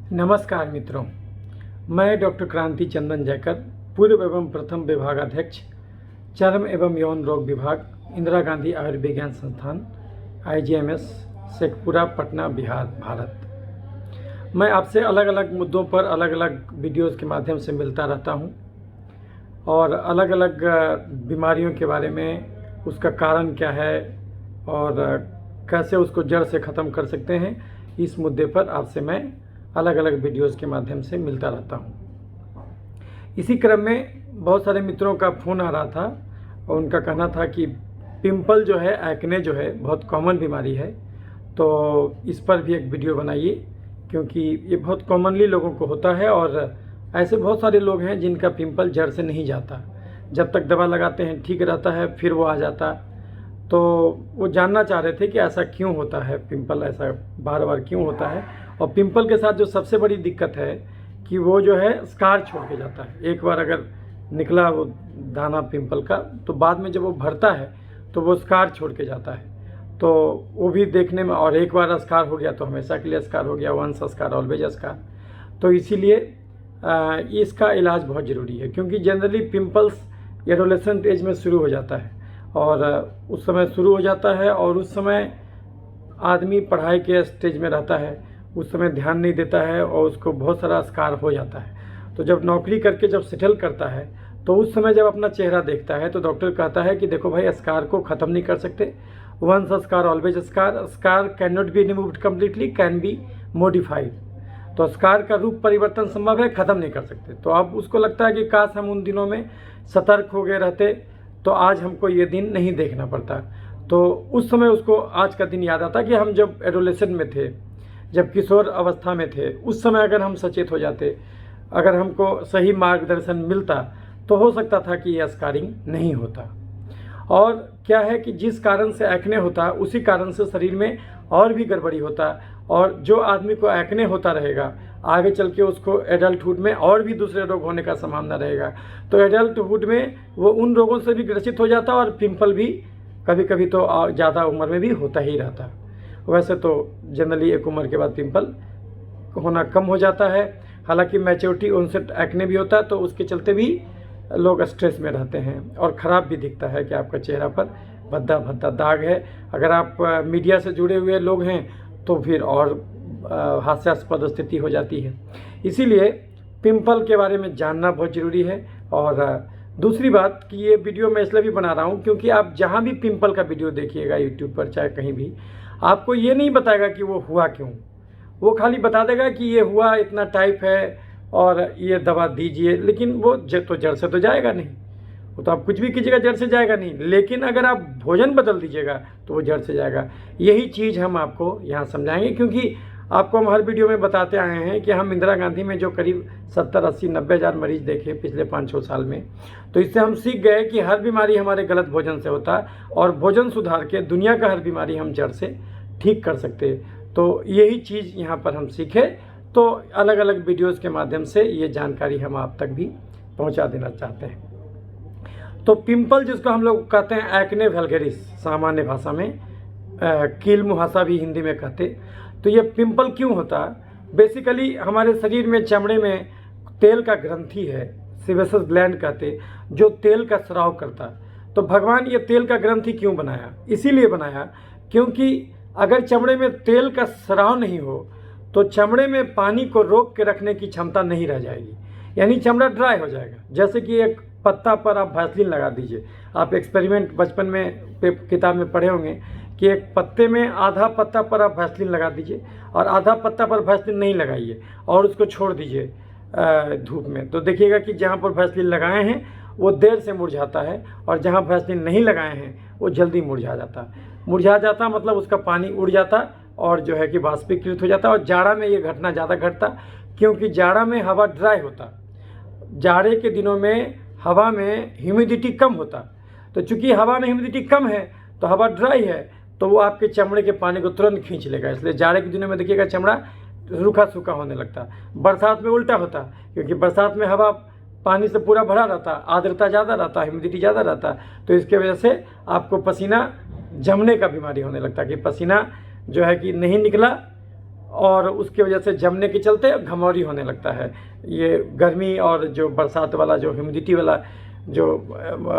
नमस्कार मित्रों, मैं डॉक्टर क्रांति चंदन जयकर, पूर्व एवं प्रथम विभागाध्यक्ष, चर्म एवं यौन रोग विभाग, इंदिरा गांधी आयुर्विज्ञान संस्थान, IGMS, शेखपुरा, पटना, बिहार, भारत। मैं आपसे अलग अलग मुद्दों पर अलग अलग वीडियोस के माध्यम से मिलता रहता हूं और अलग अलग बीमारियों के बारे में, उसका कारण क्या है और कैसे उसको जड़ से ख़त्म कर सकते हैं, इस मुद्दे पर आपसे मैं अलग अलग वीडियोस के माध्यम से मिलता रहता हूं। इसी क्रम में बहुत सारे मित्रों का फ़ोन आ रहा था और उनका कहना था कि पिंपल जो है, एक्ने जो है, बहुत कॉमन बीमारी है, तो इस पर भी एक वीडियो बनाइए, क्योंकि ये बहुत कॉमनली लोगों को होता है और ऐसे बहुत सारे लोग हैं जिनका पिंपल जड़ से नहीं जाता। जब तक दवा लगाते हैं ठीक रहता है, फिर वो आ जाता। तो वो जानना चाह रहे थे कि ऐसा क्यों होता है, पिंपल ऐसा बार बार क्यों होता है। और पिंपल के साथ जो सबसे बड़ी दिक्कत है कि वो जो है स्कार छोड़ के जाता है। एक बार अगर निकला वो दाना पिंपल का, तो बाद में जब वो भरता है तो वो स्कार छोड़ के जाता है। तो वो भी देखने में, और एक बार स्कार हो गया तो हमेशा के लिए स्कार हो गया, वंस स्कार ऑलवेज स्कार। तो इसीलिए इसका इलाज बहुत ज़रूरी है, क्योंकि जनरली पिंपल्स एडोलेसेंट एज में शुरू हो जाता है और उस समय शुरू हो जाता है और उस समय आदमी पढ़ाई के स्टेज में रहता है, उस समय ध्यान नहीं देता है और उसको बहुत सारा स्कार हो जाता है। तो जब नौकरी करके जब सेटल करता है तो उस समय जब अपना चेहरा देखता है तो डॉक्टर कहता है कि देखो भाई, स्कार को ख़त्म नहीं कर सकते, once scar always scar, scar can not be removed completely, can be modified. तो स्कार का रूप परिवर्तन संभव है, ख़त्म नहीं कर सकते। तो अब उसको लगता है कि काश हम उन दिनों में सतर्क हो गए रहते तो आज हमको ये दिन नहीं देखना पड़ता। तो उस समय उसको आज का दिन याद आता कि हम जब एडोलेसेंट में थे, जब किशोर अवस्था में थे, उस समय अगर हम सचेत हो जाते, अगर हमको सही मार्गदर्शन मिलता, तो हो सकता था कि यह स्कारिंग नहीं होता। और क्या है कि जिस कारण से एक्ने होता, उसी कारण से शरीर में और भी गड़बड़ी होता, और जो आदमी को एक्ने होता रहेगा आगे चल के उसको एडल्टहुड में और भी दूसरे रोग होने का संभावना रहेगा। तो एडल्टहुड में वो उन रोगों से भी ग्रसित हो जाता और पिंपल भी कभी कभी तो ज़्यादा उम्र में भी होता ही रहता। वैसे तो जनरली एक उम्र के बाद पिंपल होना कम हो जाता है, हालांकि मैच्योरिटी उनसेट एक्ने भी होता है, तो उसके चलते भी लोग स्ट्रेस में रहते हैं और ख़राब भी दिखता है कि आपका चेहरा पर भद्दा भद्दा दाग है। अगर आप मीडिया से जुड़े हुए लोग हैं तो फिर और हास्यास्पद स्थिति हो जाती है। इसीलिए पिंपल के बारे में जानना बहुत ज़रूरी है। और दूसरी बात कि ये वीडियो मैं इसलिए भी बना रहा हूँ क्योंकि आप जहाँ भी पिंपल का वीडियो देखिएगा यूट्यूब पर, चाहे कहीं भी, आपको ये नहीं बताएगा कि वो हुआ क्यों। वो खाली बता देगा कि ये हुआ, इतना टाइप है और ये दवा दीजिए, लेकिन वो तो जड़ से तो जाएगा नहीं। वो तो आप कुछ भी कीजिएगा जड़ से जाएगा नहीं, लेकिन अगर आप भोजन बदल दीजिएगा तो वो जड़ से जाएगा। यही चीज़ हम आपको यहाँ समझाएंगे, क्योंकि आपको हम हर वीडियो में बताते आए हैं कि हम इंदिरा गांधी में जो करीब 70, 80, 90 हज़ार मरीज देखे पिछले 5-6 साल में, तो इससे हम सीख गए कि हर बीमारी हमारे गलत भोजन से होता है और भोजन सुधार के दुनिया का हर बीमारी हम जड़ से ठीक कर सकते हैं। तो यही चीज़ यहाँ पर हम सीखे, तो अलग अलग वीडियोज़ के माध्यम से ये जानकारी हम आप तक भी पहुँचा देना चाहते हैं। तो पिंपल, जिसको हम लोग कहते हैं एक्ने वल्गैरिस सामान्य भाषा में, कील मुहासा भी हिंदी में कहते, तो ये पिंपल क्यों होता है? बेसिकली हमारे शरीर में चमड़े में तेल का ग्रंथि है, सेबेसस ग्लैंड कहते, जो तेल का स्राव करता। तो भगवान ये तेल का ग्रंथि क्यों बनाया? इसीलिए बनाया क्योंकि अगर चमड़े में तेल का स्राव नहीं हो तो चमड़े में पानी को रोक के रखने की क्षमता नहीं रह जाएगी, यानी चमड़ा ड्राई हो जाएगा। जैसे कि एक पत्ता पर आप वैसलीन लगा दीजिए। आप एक्सपेरिमेंट बचपन में किताब में पढ़े होंगे कि एक पत्ते में आधा पत्ता पर आप वैसलीन लगा दीजिए और आधा पत्ता पर वैसलीन नहीं लगाइए और उसको छोड़ दीजिए धूप में। तो देखिएगा कि जहाँ पर वैसलीन लगाए हैं वो देर से मुरझाता है और जहाँ वैसलीन नहीं लगाए हैं वो जल्दी मुरझा जाता मतलब उसका पानी उड़ जाता और जो है कि वाष्पीकृत हो जाता। और जाड़ा में ये घटना ज़्यादा घटता, क्योंकि जाड़ा में हवा ड्राई होता। जाड़े के दिनों में हवा में ह्यूमिडिटी कम होता, तो चूंकि हवा में ह्यूमिडिटी कम है तो हवा ड्राई है, तो वो आपके चमड़े के पानी को तुरंत खींच लेगा। इसलिए जाड़े के दिनों में देखिएगा चमड़ा रूखा सूखा होने लगता। बरसात में उल्टा होता, क्योंकि बरसात में हवा पानी से पूरा भरा रहता, आर्द्रता ज़्यादा रहता, ह्यूमिडिटी ज़्यादा रहता, तो इसके वजह से आपको पसीना जमने का बीमारी होने लगता कि पसीना जो है कि नहीं निकला और उसकी वजह से जमने के चलते घमौरी होने लगता है। ये गर्मी और जो बरसात वाला जो ह्यूमिडिटी वाला जो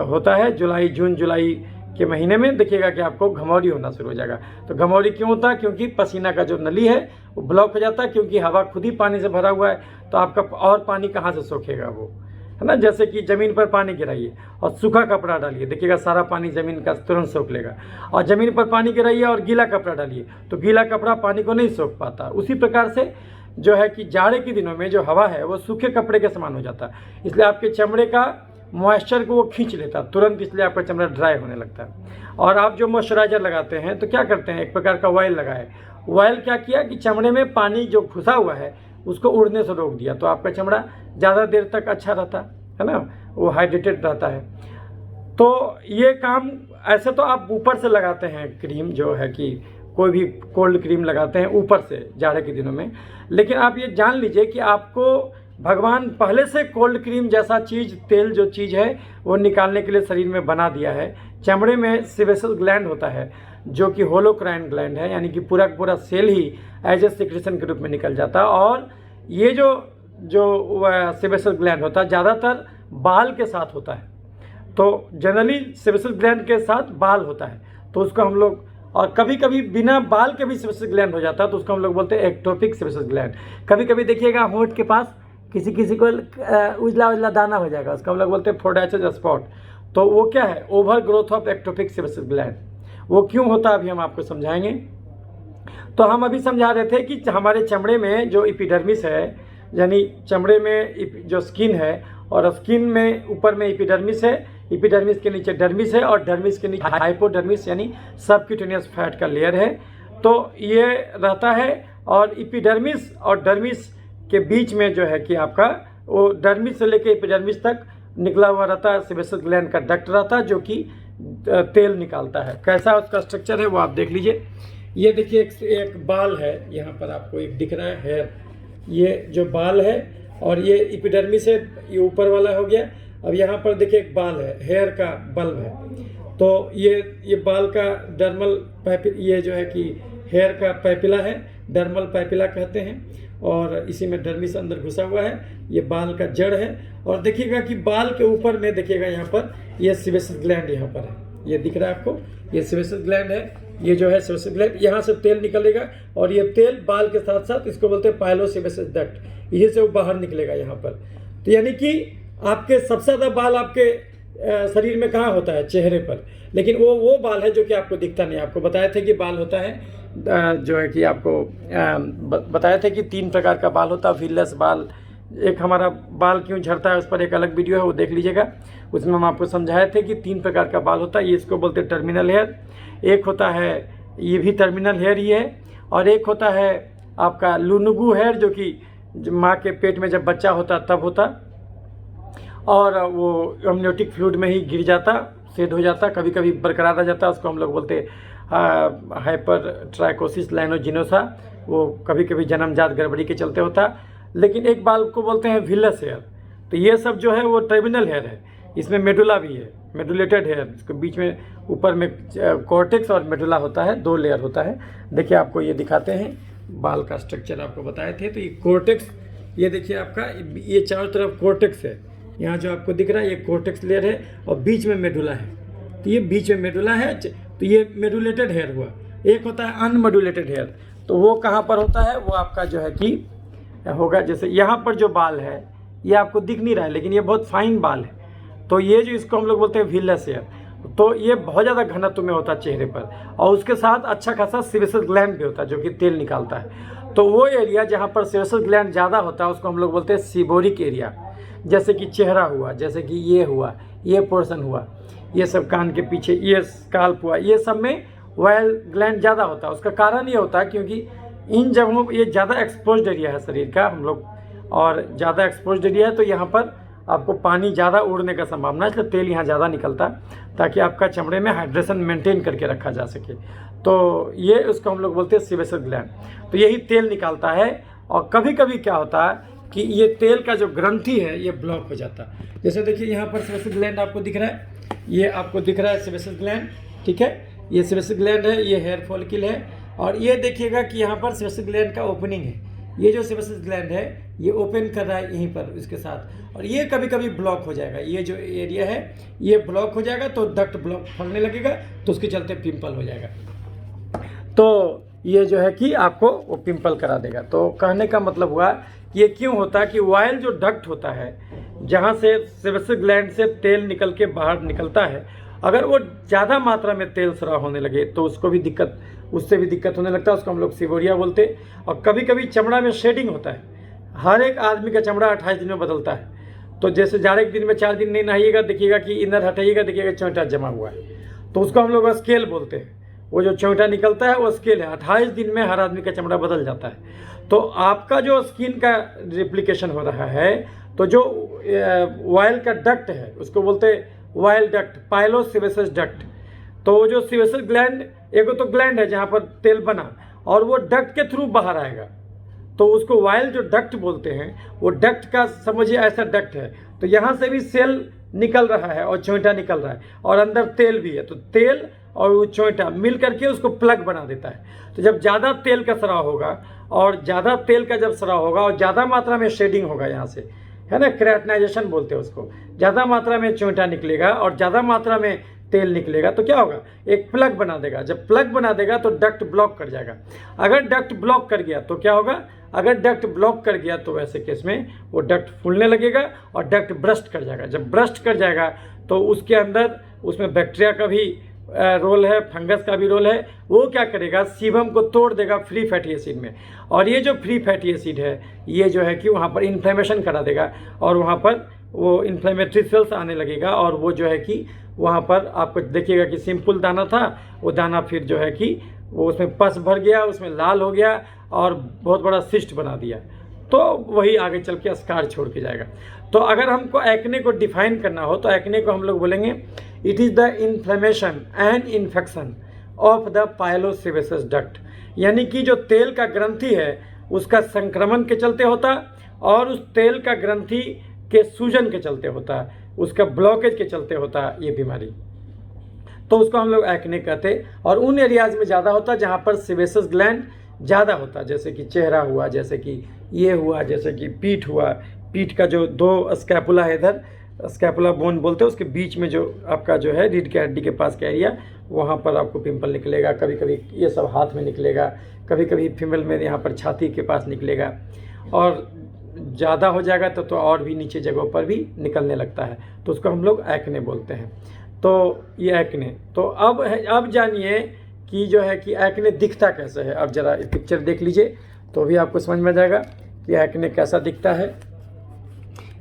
होता है जून जुलाई के महीने में देखिएगा कि आपको घमौरी होना शुरू हो जाएगा। तो घमौरी क्यों होता है? क्योंकि पसीना का जो नली है वो ब्लॉक हो जाता है, क्योंकि हवा खुद ही पानी से भरा हुआ है, तो आपका और पानी कहाँ से सोखेगा वो, है ना। जैसे कि ज़मीन पर पानी गिराइए और सूखा कपड़ा डालिए, देखिएगा सारा पानी ज़मीन का तुरंत सोख लेगा। और ज़मीन पर पानी गिराइए और गीला कपड़ा डालिए तो गीला कपड़ा पानी को नहीं सोख पाता। उसी प्रकार से जो है कि जाड़े के दिनों में जो हवा है वो सूखे कपड़े के समान हो जाता है, इसलिए आपके चमड़े का मॉइस्चर को वो खींच लेता तुरंत, इसलिए आपका चमड़ा ड्राई होने लगता है। और आप जो मॉइस्चराइजर लगाते हैं तो क्या करते हैं, एक प्रकार का ऑयल लगाए। ऑयल क्या किया कि चमड़े में पानी जो घुसा हुआ है उसको उड़ने से रोक दिया, तो आपका चमड़ा ज़्यादा देर तक अच्छा रहता है ना, वो हाइड्रेटेड रहता है। तो ये काम ऐसे तो आप ऊपर से लगाते हैं क्रीम, जो है कि कोई भी कोल्ड क्रीम लगाते हैं ऊपर से जाड़े के दिनों में, लेकिन आप ये जान लीजिए कि आपको भगवान पहले से कोल्ड क्रीम जैसा चीज़, तेल जो चीज़ है वो निकालने के लिए शरीर में बना दिया है। चमड़े में सेबेसियल ग्लैंड होता है जो कि होलोक्राइन ग्लैंड है, यानी कि पूरा का पूरा सेल ही एज ए सिक्रेशन के रूप में निकल जाता है। और ये जो सेबेसियल ग्लैंड होता है ज़्यादातर बाल के साथ होता है, तो जनरली सेबेसियल ग्लैंड के साथ बाल होता है, तो उसको हम लोग, और कभी कभी बिना बाल के भी सेबेसियल ग्लैंड हो जाता है तो उसको हम लोग बोलते हैं एक्टोपिक सेबेसियल ग्लैंड। कभी कभी देखिएगा होंठ के पास किसी किसी को उजला उजला दाना हो जाएगा, उसको हम लोग बोलते हैं फोडाइटिस स्पॉट, तो वो क्या है, over growth of ectopic sebaceous gland. वो क्यों होता है अभी हम आपको समझाएंगे। तो हम अभी समझा रहे थे कि हमारे चमड़े में जो एपिडर्मिस है, यानी चमड़े में जो स्किन है, और स्किन में ऊपर में एपिडर्मिस है, एपिडर्मिस के नीचे डर्मिस है, और डर्मिस के नीचे हाइपोडर्मिस यानी सबक्यूटेनियस फैट का लेयर है। तो ये रहता है, और एपिडर्मिस और डर्मिस के बीच में जो है कि आपका वो डर्मिस से लेकर एपिडर्मिस तक निकला हुआ रहता है सेबेसियल ग्लैंड का डक्ट रहता है, जो कि तेल निकालता है। कैसा उसका स्ट्रक्चर है वो आप देख लीजिए। ये देखिए एक बाल है, यहाँ पर आपको एक दिख रहा है हेयर, ये जो बाल है, और ये एपिडर्मिस है, ये ऊपर वाला हो गया। अब यहाँ पर देखिए एक बाल है, हेयर का बल्ब है, तो ये बाल का डर्मल पैपिला, ये जो है कि हेयर का पैपिला है, डर्मल पैपिला कहते हैं, और इसी में डर्मिस अंदर घुसा हुआ है, ये बाल का जड़ है। और देखिएगा कि बाल के ऊपर में देखिएगा यहाँ पर ये सेबेसियल ग्लैंड यहाँ पर है, ये दिख रहा है आपको, ये सेबेसियल ग्लैंड है, ये जो है सेबेसियल ग्लैंड, यहाँ से तेल निकलेगा, और ये तेल बाल के साथ साथ इसको बोलते हैं पाइलोसेबेसियस डक्ट, यही से वो बाहर निकलेगा यहाँ पर। तो यानी कि आपके सबसे ज़्यादा बाल आपके शरीर में कहाँ होता है, चेहरे पर, लेकिन वो बाल है जो कि आपको दिखता नहीं। आपको बताए थे कि बाल होता है जो है कि आपको बताए थे कि 3 प्रकार का बाल होता है, व्हीललेस बाल, एक हमारा बाल क्यों झड़ता है उस पर एक अलग वीडियो है, वो देख लीजिएगा, उसमें हम आपको समझाए थे कि 3 प्रकार का बाल होता है। ये इसको बोलते हैं टर्मिनल हेयर, एक होता है ये भी टर्मिनल हेयर ही है, और एक होता है आपका लुनुगु हेयर, जो कि माँ के पेट में जब बच्चा होता तब होता, और वो एमनियोटिक फ्लूइड में ही गिर जाता, सेट हो जाता, कभी कभी बरकरार रह जाता, उसको हम लोग बोलते हैं हाइपर ट्राइकोसिस लाइनोजिनोसा, वो कभी कभी जन्मजात गड़बड़ी के चलते होता। लेकिन एक बाल को बोलते हैं व्हीललेस हेयर। तो ये सब जो है वो टर्मिनल हेयर है, इसमें मेडुला भी है, मेडुलेटेड हेयर, इसके बीच में ऊपर में कॉर्टेक्स और मेडुला होता है, 2 लेयर होता है। देखिए आपको ये दिखाते हैं, बाल का स्ट्रक्चर आपको बताए थे। तो ये कॉर्टेक्स, ये देखिए आपका ये चारों तरफ कॉर्टेक्स है, यहाँ जो आपको दिख रहा है ये कॉर्टेक्स लेयर है, और बीच में मेडुला है, तो ये बीच में मेडुला है, तो ये मेडुलेटेड हेयर हुआ। एक होता है अनमेडुलेटेड हेयर, तो वो कहाँ पर होता है, वो आपका जो है कि होगा, जैसे यहाँ पर जो बाल है ये आपको दिख नहीं रहा है, लेकिन ये बहुत फाइन बाल है, तो ये जो इसको हम लोग बोलते हैं व्हीललेस हेयर, तो ये बहुत ज़्यादा घनत्व में होता है चेहरे पर, और उसके साथ अच्छा खासा सेबेसियल ग्लैंड भी होता है जो कि तेल निकालता है। तो वो एरिया जहाँ पर सेबेसियल ग्लैंड ज़्यादा होता है उसको हम लोग बोलते हैं सीबोरिक एरिया, जैसे कि चेहरा हुआ, जैसे कि ये हुआ, ये पोर्शन हुआ, ये सब कान के पीछे, ये स्काल्प हुआ, ये सब में ऑयल ग्लैंड ज़्यादा होता है। उसका कारण ये होता है क्योंकि इन जगहों पर ये ज़्यादा एक्सपोज्ड एरिया है शरीर का हम लोग, और ज़्यादा एक्सपोज्ड एरिया है, तो यहाँ पर आपको पानी ज़्यादा उड़ने का संभावना है, इसलिए तेल यहाँ ज़्यादा निकलता ताकि आपका चमड़े में हाइड्रेशन मेंटेन करके रखा जा सके। तो ये उसको हम लोग बोलते हैं सेबेसियल ग्लैंड, तो यही तेल निकालता है। और कभी कभी क्या होता है कि ये तेल का जो ग्रंथि है ये ब्लॉक हो जाता है। जैसे देखिए यहाँ पर सेबेसियल ग्लैंड आपको दिख रहा है, ये आपको दिख रहा है सेबेसियल ग्लैंड, ठीक है, ये सेबेसियल ग्लैंड है, ये हेयर फॉलिकल है, और ये देखिएगा कि यहाँ पर सेबेसियस ग्लैंड का ओपनिंग है, ये जो सेबेसियस ग्लैंड है ये ओपन कर रहा है यहीं पर इसके साथ, और ये कभी कभी ब्लॉक हो जाएगा, ये जो एरिया है ये ब्लॉक हो जाएगा तो डक्ट ब्लॉक फलने लगेगा, तो उसके चलते पिंपल हो जाएगा। तो ये जो है कि आपको वो पिंपल करा देगा। तो कहने का मतलब हुआ कि ये क्यों होता है कि वाइल जो डक्ट होता है जहाँ से सेबेसियस ग्लैंड से तेल निकल के बाहर निकलता है, अगर वो ज़्यादा मात्रा में तेल स्राव होने लगे तो उसको भी दिक्कत, उससे भी दिक्कत होने लगता है, उसको हम लोग सिबोरिया बोलते हैं। और कभी कभी चमड़ा में शेडिंग होता है, हर एक आदमी का चमड़ा 28 दिन में बदलता है। तो जैसे जाड़े के दिन में 4 दिन नहीं नहाइएगा, देखिएगा कि इनर हटाइएगा, देखिएगा चौंटा जमा हुआ है, तो उसको हम लोग स्केल बोलते हैं। वो जो चौंटा निकलता है वो स्केल है, 28 दिन में हर आदमी का चमड़ा बदल जाता है। तो आपका जो स्किन का रिप्लिकेशन हो रहा है, तो जो वाइल का डक्ट है उसको बोलते हैं वाइल डक्ट, पाइलोसेबेसियस डक्ट। तो जो सेबेसियस ग्लैंड, एक तो ग्लैंड है जहाँ पर तेल बना और वो डक्ट के थ्रू बाहर आएगा, तो उसको वाइल जो डक्ट बोलते हैं, वो डक्ट का समझिए ऐसा डक्ट है। तो यहाँ से भी सेल निकल रहा है और चोंटा निकल रहा है और अंदर तेल भी है, तो तेल और वो चोंटा मिल करके उसको प्लग बना देता है। तो जब ज़्यादा तेल का स्राव होगा और ज़्यादा तेल का जब स्राव होगा और ज़्यादा मात्रा में शेडिंग होगा, यहाँ से है ना, केराटिनाइजेशन बोलते हैं उसको, ज़्यादा मात्रा में चोंटा निकलेगा और ज़्यादा मात्रा में तेल निकलेगा, तो क्या होगा, एक प्लग बना देगा। जब प्लग बना देगा तो डक्ट ब्लॉक कर जाएगा। अगर डक्ट ब्लॉक कर गया तो क्या होगा, अगर डक्ट ब्लॉक कर गया तो वैसे केस में वो डक्ट फूलने लगेगा और डक्ट ब्रस्ट कर जाएगा। जब ब्रस्ट कर जाएगा तो उसके अंदर उसमें बैक्टीरिया का भी रोल है, फंगस का भी रोल है। वो क्या करेगा, सीबम को तोड़ देगा फ्री फैटी एसिड में, और ये जो फ्री फैटी एसिड है ये जो है कि वहाँ पर इन्फ्लेमेशन करा देगा और वहाँ पर वो इन्फ्लेमेटरी सेल्स आने लगेगा, और वो जो है कि वहाँ पर आपको देखिएगा कि सिंपल दाना था, वो दाना फिर जो है कि वो उसमें पस भर गया, उसमें लाल हो गया और बहुत बड़ा सिस्ट बना दिया, तो वही आगे चल के स्कार छोड़ के जाएगा। तो अगर हमको एक्ने को डिफाइन करना हो तो एक्ने को हम लोग बोलेंगे it is the inflammation and infection of the pilosebaceous duct, यानी कि जो तेल का ग्रंथि है उसका संक्रमण के चलते होता और उस तेल का ग्रंथि के सूजन के चलते होता, उसका ब्लॉकेज के चलते होता ये बीमारी, तो उसको हम लोग एक्ने कहते। और उन एरियाज में ज़्यादा होता जहाँ पर सेबेसियस ग्लैंड ज़्यादा होता, जैसे कि चेहरा हुआ, जैसे कि ये हुआ, जैसे कि पीठ हुआ, पीठ का जो 2 स्कैपुला है, इधर स्कैपुला बोन बोलते हैं, उसके बीच में जो आपका जो है रीढ़ की हड्डी के पास का एरिया, वहाँ पर आपको पिंपल निकलेगा। कभी कभी ये सब हाथ में निकलेगा, कभी कभी फीमेल में यहाँ पर छाती के पास निकलेगा, और ज़्यादा हो जाएगा तो और भी नीचे जगहों पर भी निकलने लगता है, तो उसको हम लोग एक्ने बोलते हैं। तो ये एक्ने, तो अब जानिए कि जो है कि एक्ने दिखता कैसे है। अब ज़रा पिक्चर देख लीजिए तो भी आपको समझ में आ जाएगा कि एक्ने कैसा दिखता है।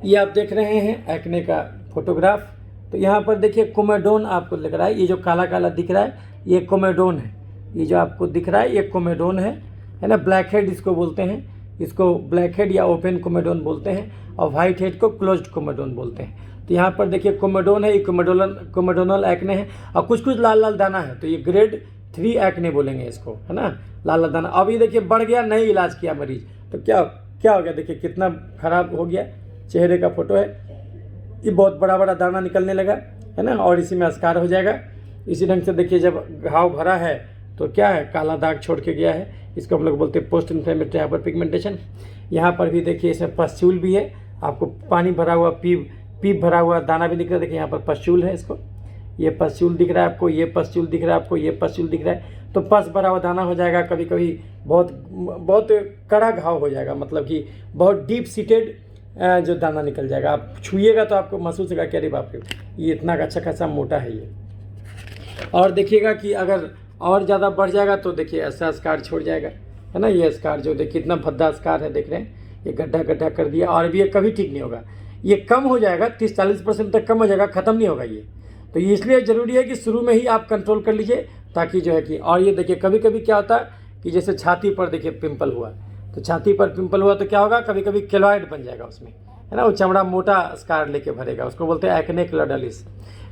ये आप देख रहे हैं एक्ने का फोटोग्राफ। तो यहाँ पर देखिए कोमेडोन आपको लग रहा है, ये जो काला काला दिख रहा है ये कोमेडोन है, ये जो आपको दिख रहा है ये कोमेडोन है ना। ब्लैक हेड इसको बोलते हैं, इसको ब्लैक हेड या ओपन कोमेडोन बोलते हैं, और वाइट हेड को क्लोज्ड कोमेडोन बोलते हैं। तो यहाँ पर देखिए कोमेडोन है, ये कोमेडोनल एक्ने है, और कुछ कुछ लाल लाल दाना है, तो ये ग्रेड 3 एक्ने बोलेंगे इसको, है ना, लाल लाल दाना। अब ये देखिए बढ़ गया, नहीं इलाज किया मरीज तो क्या हो गया, देखिए कितना खराब हो गया। चेहरे का फोटो है, ये बहुत बड़ा बड़ा दाना निकलने लगा, है ना, और इसी में स्कार हो जाएगा। इसी ढंग से देखिए जब घाव भरा है तो क्या है, काला दाग छोड़ के गया है, इसको हम लोग बोलते हैं पोस्ट इन्फ्लेमेटरी हाइपर पिगमेंटेशन। यहाँ पर भी देखिए इसमें पस्चूल भी है, आपको पानी भरा हुआ पीप भरा हुआ दाना भी दिख रहा है। देखिए यहाँ पर पस्चूल है, इसको ये पस्चूल दिख रहा है आपको, ये पस्चूल दिख रहा है आपको, ये पस्चूल दिख रहा है, तो पस भरा हुआ दाना हो जाएगा। कभी कभी बहुत कड़ा घाव हो जाएगा, मतलब कि बहुत डीप सीटेड जो दाना निकल जाएगा। आप छुइएगा तो आपको महसूस होगा कि अरे बाप रे, ये इतना अच्छा खासा मोटा है ये। और देखिएगा कि अगर और ज़्यादा बढ़ जाएगा तो देखिए ऐसा स्कार छोड़ जाएगा, है ना। ये स्कार जो देखिए इतना भद्दा स्कार है, देख रहे हैं, ये गड्ढा गड्ढा कर दिया, और भी ये कभी ठीक नहीं होगा। ये कम हो जाएगा, 30-40% तक कम हो जाएगा, ख़त्म नहीं होगा ये। तो इसलिए ज़रूरी है कि शुरू में ही आप कंट्रोल कर लीजिए, ताकि जो है कि, और ये देखिए कभी कभी क्या होता है कि जैसे छाती पर देखिए पिंपल हुआ, तो छाती पर पिंपल हुआ तो क्या होगा, कभी कभी केलॉइड बन जाएगा उसमें, है ना, वो चमड़ा मोटा स्कार लेके भरेगा, उसको बोलते हैं एक्ने क्लोडालिस।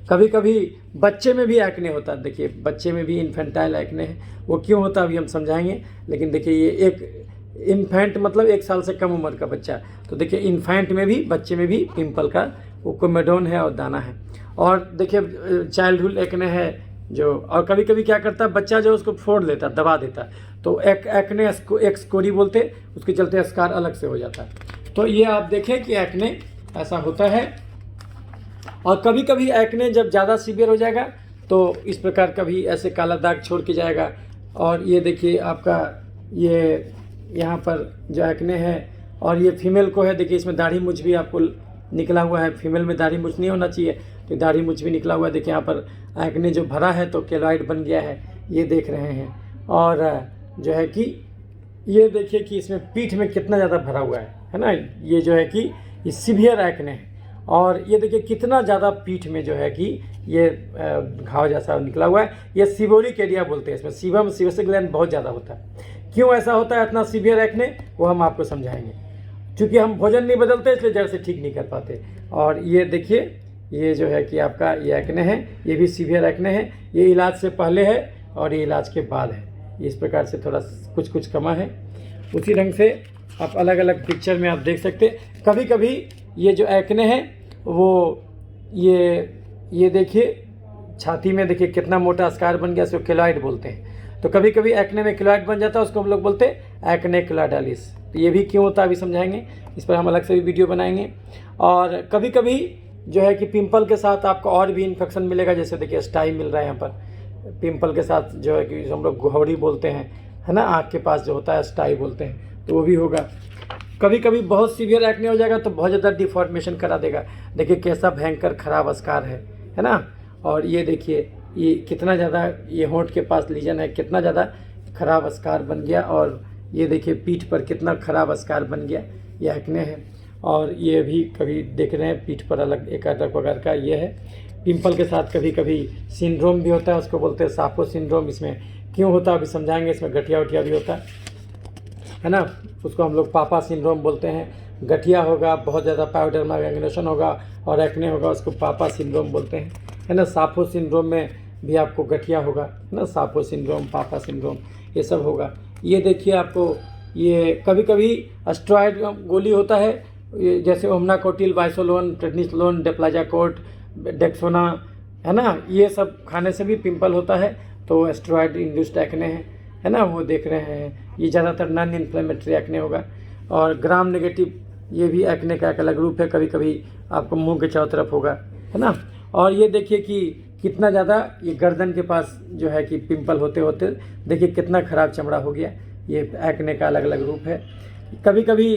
कभी कभी बच्चे में भी एक्ने होता है, देखिए बच्चे में भी इन्फेंटाइल एक्ने है। वो क्यों होता है अभी हम समझाएंगे, लेकिन देखिए ये एक इन्फेंट मतलब 1 साल से कम उम्र का बच्चा, तो देखिए इन्फेंट में भी, बच्चे में भी पिंपल का वो कोमेडोन है और दाना है। और देखिए चाइल्डहुड एक्ने है जो, और कभी कभी क्या करता है बच्चा जो उसको फोड़ लेता है, दबा देता है, तो एक्ने एक्सकोरी बोलते, उसके चलते स्कार अलग से हो जाता है। तो ये आप देखें कि एक्ने ऐसा होता है। और कभी कभी एक्ने जब ज़्यादा सीवियर हो जाएगा तो इस प्रकार का भी ऐसे काला दाग छोड़ के जाएगा। और ये देखिए आपका ये यहाँ पर जो एक्ने है, और ये फीमेल को है, देखिए इसमें दाढ़ी मूंछ भी आपको निकला हुआ है। फीमेल में दाढ़ी मूंछ नहीं होना चाहिए, तो दाढ़ी मूंछ भी निकला हुआ है। देखिए यहाँ पर एक्ने जो भरा है तो केलॉइड बन गया है, ये देख रहे हैं। और जो है कि ये देखिए कि इसमें पीठ में कितना ज़्यादा भरा हुआ है ना। ये जो है कि ये सीवियर एक्ने है। और ये देखिए कितना ज़्यादा पीठ में जो है कि ये घाव जैसा निकला हुआ है। ये सीबोरिक एरिया बोलते हैं, इसमें सीबम सीबेसिक ग्लैंड बहुत ज़्यादा होता है। क्यों ऐसा होता है इतना सीवियर एक्ने, वो हम आपको समझाएंगे। क्योंकि हम भोजन नहीं बदलते इसलिए जड़ से ठीक नहीं कर पाते। और ये देखिए ये जो है कि आपका ये एक्ने है, ये भी सीवियर एक्ने है। ये इलाज से पहले है और ये इलाज के बाद है। इस प्रकार से थोड़ा कुछ कमा है। उसी ढंग से आप अलग अलग पिक्चर में आप देख सकते। कभी कभी ये जो एक्ने है वो ये देखिए छाती में देखिए कितना मोटा स्कार बन गया, इसको केलॉइड बोलते हैं। तो कभी कभी एक्ने में केलॉइड बन जाता है, उसको हम लोग बोलते हैं एक्ने केलॉइडालिस। तो ये भी क्यों होता है अभी समझाएंगे, इस पर हम अलग से भी वीडियो बनाएंगे। और कभी कभी जो है कि पिंपल के साथ आपको और भी इन्फेक्शन मिलेगा। जैसे देखिए स्टाई मिल रहा है यहाँ पर, पिंपल के साथ जो है कि हम लोग घोड़ी बोलते हैं, है ना, आँख के पास जो होता है स्टाई बोलते हैं, तो वो भी होगा। कभी कभी बहुत सीवियर एक्ने हो जाएगा तो बहुत ज़्यादा डिफॉर्मेशन करा देगा। देखिए कैसा भयंकर खराब स्कार है ना। और ये देखिए ये कितना ज़्यादा ये होंठ के पास लीजन है, कितना ज़्यादा खराब स्कार बन गया। और ये देखिए पीठ पर कितना खराब स्कार बन गया, ये एक्ने है। और ये भी कभी देख रहे हैं पीठ पर अलग एक अलग प्रकार का ये है। पिंपल के साथ कभी कभी सिंड्रोम भी होता है, उसको बोलते हैं साफो सिंड्रोम। इसमें क्यों होता है अभी समझाएंगे। इसमें गठिया उठिया भी होता है ना, उसको हम लोग पापा सिंड्रोम बोलते हैं। गठिया होगा, बहुत ज़्यादा पायोडर्मा गैंग्रेशन होगा और एक्ने होगा, उसको पापा सिंड्रोम बोलते हैं, है ना। साफो सिंड्रोम में भी आपको गठिया होगा, है ना। साफो सिंड्रोम, पापा सिंड्रोम, ये सब होगा। ये देखिए आपको ये कभी कभी स्टेरॉइड गोली होता है, ये जैसे ओमनाकोटिल, वाइसोलोन, प्रेडनिसोलोन, डेप्लाजाकोट, डेक्सोना, है ना। ये सब खाने से भी पिंपल होता है, तो स्टेरॉइड इंड्यूस्ड एक्ने है ना, वो देख रहे हैं। ये ज़्यादातर नॉन इन्फ्लेमेटरी एक्ने होगा। और ग्राम नेगेटिव ये भी एक्ने का एक अलग रूप है, कभी कभी आपको मुंह के चारों तरफ होगा, है ना। और ये देखिए कि कितना ज़्यादा ये गर्दन के पास जो है कि पिंपल होते होते देखिए कितना ख़राब चमड़ा हो गया। ये एक्ने का अलग अलग रूप है। कभी कभी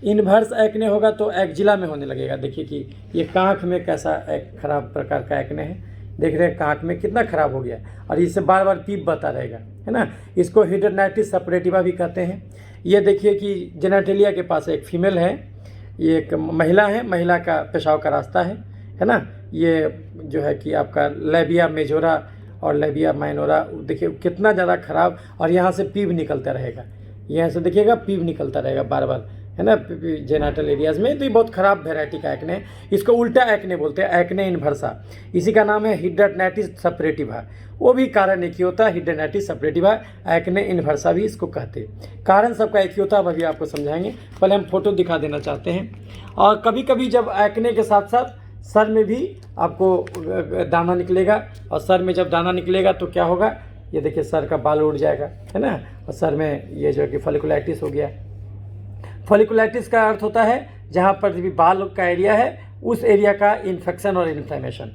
इन्वर्स एक्ने होगा तो एक्जिला में होने लगेगा। देखिए कि ये कांख में कैसा एक खराब प्रकार का एक्ने है, देख रहे हैं कांख में कितना खराब हो गया और इससे बार बार पीप बता रहेगा, है ना। इसको हिडरनाइटिस सपरेटिवा भी कहते हैं। ये देखिए कि जेनेटेलिया के पास एक फीमेल है, ये एक महिला है, महिला का पेशाब का रास्ता है ना। ये जो है कि आपका लेबिया मेजोरा और लेबिया माइनोरा देखिए कितना ज़्यादा खराब। और यहाँ से पीप निकलता रहेगा, यहाँ से देखिएगा पीप निकलता रहेगा बार बार, है ना, जेनाटल एरियाज़ में। तो ये बहुत ख़राब वेराइटी का एक्ने है। इसको उल्टा एक्ने बोलते हैं, एक्ने इन्वर्सा। इसी का नाम है हिडरनाइटिस सपरेटिवा। वो भी कारण एक ही होता है, हिडरनाइटिस सपरेटिवा, एक्ने इन्वर्सा भी इसको कहते हैं। कारण सबका एक ही होता है, अभी आपको समझाएंगे। पहले हम फोटो दिखा देना चाहते हैं। और कभी कभी जब एक्ने के साथ साथ सर में भी आपको दाना निकलेगा, और सर में जब दाना निकलेगा तो क्या होगा, ये देखिए सर का बाल उड़ जाएगा, है ना। और सर में ये जो है कि फॉलिकुलाइटिस हो गया। फॉलिकुलाइटिस का अर्थ होता है जहाँ पर भी बाल का एरिया है उस एरिया का इन्फेक्शन और इन्फ्लेमेशन,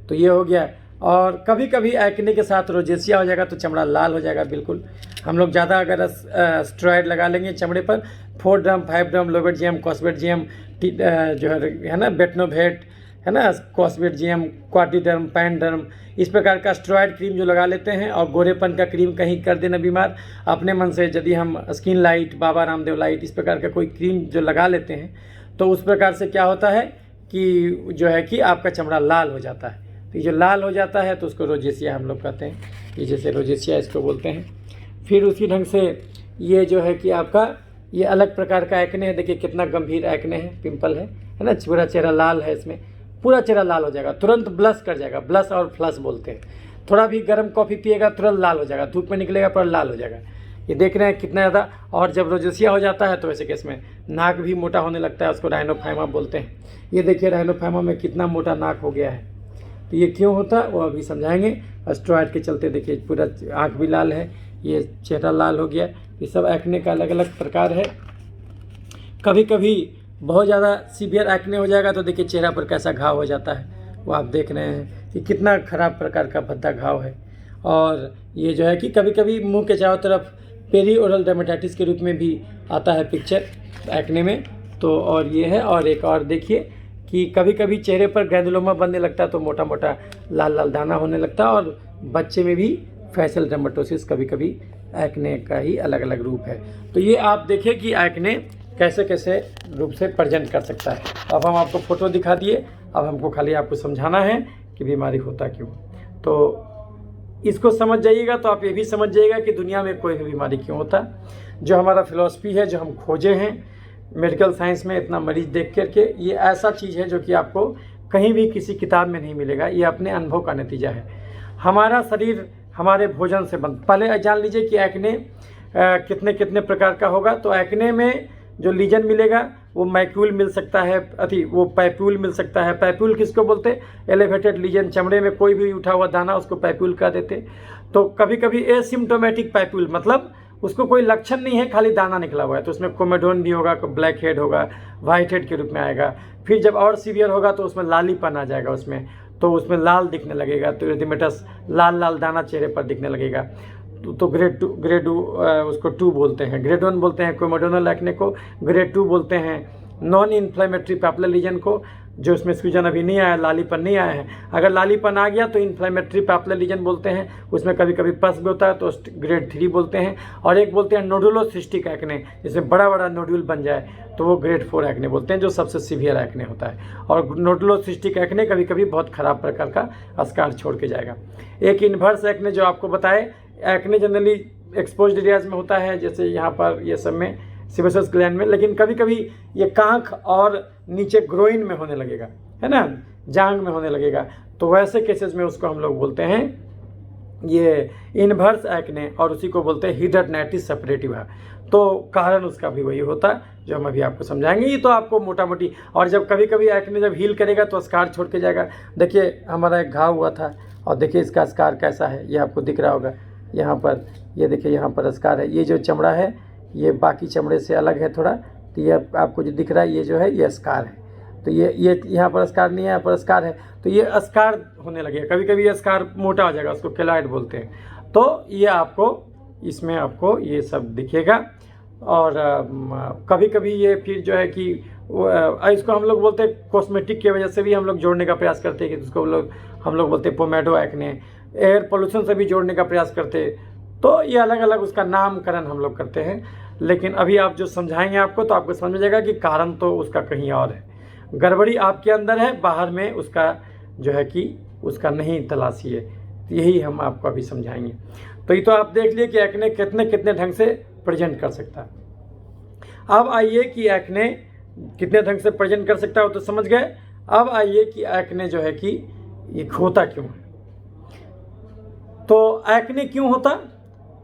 तो ये हो गया। और कभी कभी एक्ने के साथ रोजेसिया हो जाएगा तो चमड़ा लाल हो जाएगा बिल्कुल। हम लोग ज़्यादा अगर स्टेरॉइड लगा लेंगे चमड़े पर, 4 ड्रम 5 ड्रम लोबेटजियम, कॉस्बेटजियम जो है ना, बेटनोवेट, है ना, कॉस्बेटजियम, क्वाटिडर्म, पैनडर्म, इस प्रकार का स्टेरॉइड क्रीम जो लगा लेते हैं। और गोरेपन का क्रीम कहीं कर देना बीमार अपने मन से, यदि हम skin light, Baba Ramdev light, इस प्रकार का कोई क्रीम जो लगा लेते हैं तो उस प्रकार से क्या होता है कि जो है कि आपका चमड़ा लाल हो जाता है। तो ये जो लाल हो जाता है तो उसको रोजेसिया हम लोग कहते हैं, ये जैसे रोजेसिया इसको बोलते हैं। फिर उसी ढंग से ये जो है कि आपका ये अलग प्रकार का एक्ने है। देखिए कितना गंभीर एक्ने है, पिंपल है ना, पूरा चेहरा लाल है, इसमें पूरा चेहरा लाल हो जाएगा, तुरंत ब्लश कर जाएगा। ब्लश और फ्लश बोलते हैं। थोड़ा भी गर्म कॉफ़ी पिएगा तुरंत लाल हो जाएगा, धूप में निकलेगा पर लाल हो जाएगा। ये देख रहे हैं कितना ज़्यादा। और जब रोजेसिया हो जाता है तो वैसे केस में नाक भी मोटा होने लगता है, उसको राइनोफाइमा बोलते हैं। ये देखिए राइनोफाइमा में कितना मोटा नाक हो गया है। तो ये क्यों होता है वो अभी समझाएंगे। स्टेरॉइड के चलते देखिए पूरा आँख भी लाल है, ये चेहरा लाल हो गया, ये सब एक्ने का अलग अलग प्रकार है। कभी कभी बहुत ज़्यादा सीवियर एक्ने हो जाएगा तो देखिए चेहरा पर कैसा घाव हो जाता है, वो आप देख रहे हैं कि कितना ख़राब प्रकार का भद्दा घाव है। और ये जो है कि कभी कभी मुंह के चारों तरफ पेरी ओरल डर्मेटाइटिस के रूप में भी आता है पिक्चर एक्ने में। तो और ये है, और एक और देखिए कि कभी कभी चेहरे पर ग्रैनुलोमा बनने लगता है, तो मोटा मोटा लाल लाल दाना होने लगता है। और बच्चे में भी फेशियल डर्मेटोसिस कभी कभी एक्ने का ही अलग अलग रूप है। तो ये आप देखिए कि एक्ने कैसे कैसे रूप से प्रेजेंट कर सकता है। अब हम आपको फ़ोटो दिखा दिए, अब हमको खाली आपको समझाना है कि बीमारी होता क्यों। तो इसको समझ जाइएगा तो आप ये भी समझ जाइएगा कि दुनिया में कोई भी बीमारी क्यों होता। जो हमारा फिलॉसफी है, जो हम खोजे हैं मेडिकल साइंस में इतना मरीज देख करके, ये ऐसा चीज़ है जो कि आपको कहीं भी किसी किताब में नहीं मिलेगा। ये अपने अनुभव का नतीजा है। हमारा शरीर हमारे भोजन से बन, पहले जान लीजिए कि एक्ने कितने कितने प्रकार का होगा। तो एक्ने में जो लीजन मिलेगा वो मैक्यूल मिल सकता है, वो पैप्यूल मिल सकता है। पैप्यूल किसको बोलते हैं? एलिवेटेड लीजन, चमड़े में कोई भी उठा हुआ दाना उसको पैप्यूल कह देते। तो कभी कभी एसिम्प्टोमेटिक पैप्यूल, मतलब उसको कोई लक्षण नहीं है, खाली दाना निकला हुआ है, तो उसमें कोमेडोन भी होगा, ब्लैक हेड होगा, वाइट हेड के रूप में आएगा। फिर जब और सीवियर होगा तो उसमें लालीपन आ जाएगा, उसमें तो उसमें लाल दिखने लगेगा, तो इरिथेमेटस लाल लाल दाना चेहरे पर दिखने लगेगा। तो ग्रेड 2 उसको 2 बोलते हैं, ग्रेड 1 बोलते हैं कोमेडोनल एक्ने को, ग्रेड 2 बोलते हैं नॉन इन्फ्लेमेटरी पैपुलर लीजन को, जो उसमें सूजन अभी नहीं आया, लालीपन नहीं आया है। अगर लालीपन आ गया तो इन्फ्लेमेटरी पैपुलर लीजन बोलते हैं, उसमें कभी कभी पस भी होता है तो ग्रेड 3 बोलते हैं। और एक बोलते हैं नोडुलोसिस्टिक एक्ने, जिसमें बड़ा बड़ा नोड्यूल बन जाए तो वो ग्रेड 4 एक्ने बोलते हैं, जो सबसे सीवियर एक्ने होता है। और नोडुलोसिस्टिक एक्ने कभी कभी बहुत ख़राब प्रकार का स्कार छोड़ के जाएगा। एक इन्वर्स एक्ने जो आपको बताए, एक्ने जनरली एक्सपोज्ड एरियाज में होता है, जैसे यहाँ पर ये सब में सेबेसस ग्लैंड में, लेकिन कभी कभी ये कांख और नीचे ग्रोइन में होने लगेगा, है ना, जांग में होने लगेगा। तो वैसे केसेस में उसको हम लोग बोलते हैं ये इन्वर्स एक्ने, और उसी को बोलते हैं हिडरनाइटिस सेपरेटिवा। तो कारण उसका भी वही होता है जो हम अभी आपको समझाएंगे। ये तो आपको मोटा मोटी, और जब कभी कभी एक्ने जब हील करेगा तो स्कार छोड़ के जाएगा। देखिए हमारा एक घाव हुआ था और देखिए इसका स्कार कैसा है, ये आपको दिख रहा होगा यहाँ पर। ये देखिए यहाँ पर स्कार है, ये जो चमड़ा है ये बाकी चमड़े से अलग है थोड़ा, तो ये आपको जो दिख रहा है ये जो है ये स्कार है। तो ये यहाँ पर स्कार नहीं है, यहाँ पर स्कार है, तो ये स्कार होने लगेगा। कभी कभी ये स्कार मोटा हो जाएगा, उसको केलॉइड बोलते हैं। तो ये आपको इसमें आपको ये सब दिखेगा। और कभी कभी ये फिर जो है कि इसको हम लोग बोलते हैं कॉस्मेटिक की वजह से भी हम लोग जोड़ने का प्रयास करते हैं कि उसको हम लोग बोलते हैं पोमैडो एक्ने, एयर पोल्यूशन से भी जोड़ने का प्रयास करते हैं। तो ये अलग अलग उसका नामकरण हम लोग करते हैं। लेकिन अभी आप जो समझाएंगे आपको तो आपको समझ में जाएगा कि कारण तो उसका कहीं और है, गड़बड़ी आपके अंदर है, बाहर में उसका जो है कि उसका नहीं तलाशी है। तो यही हम आपको अभी समझाएंगे। तो ये तो आप देख लिए कि एक्ने कितने कितने ढंग से प्रेजेंट कर सकता है। अब आइए कि एक्ने कितने ढंग से प्रेजेंट कर सकता है वो तो समझ गए। अब आइए कि एक्ने जो है कि ये होता क्यों है। तो एक्ने क्यों होता?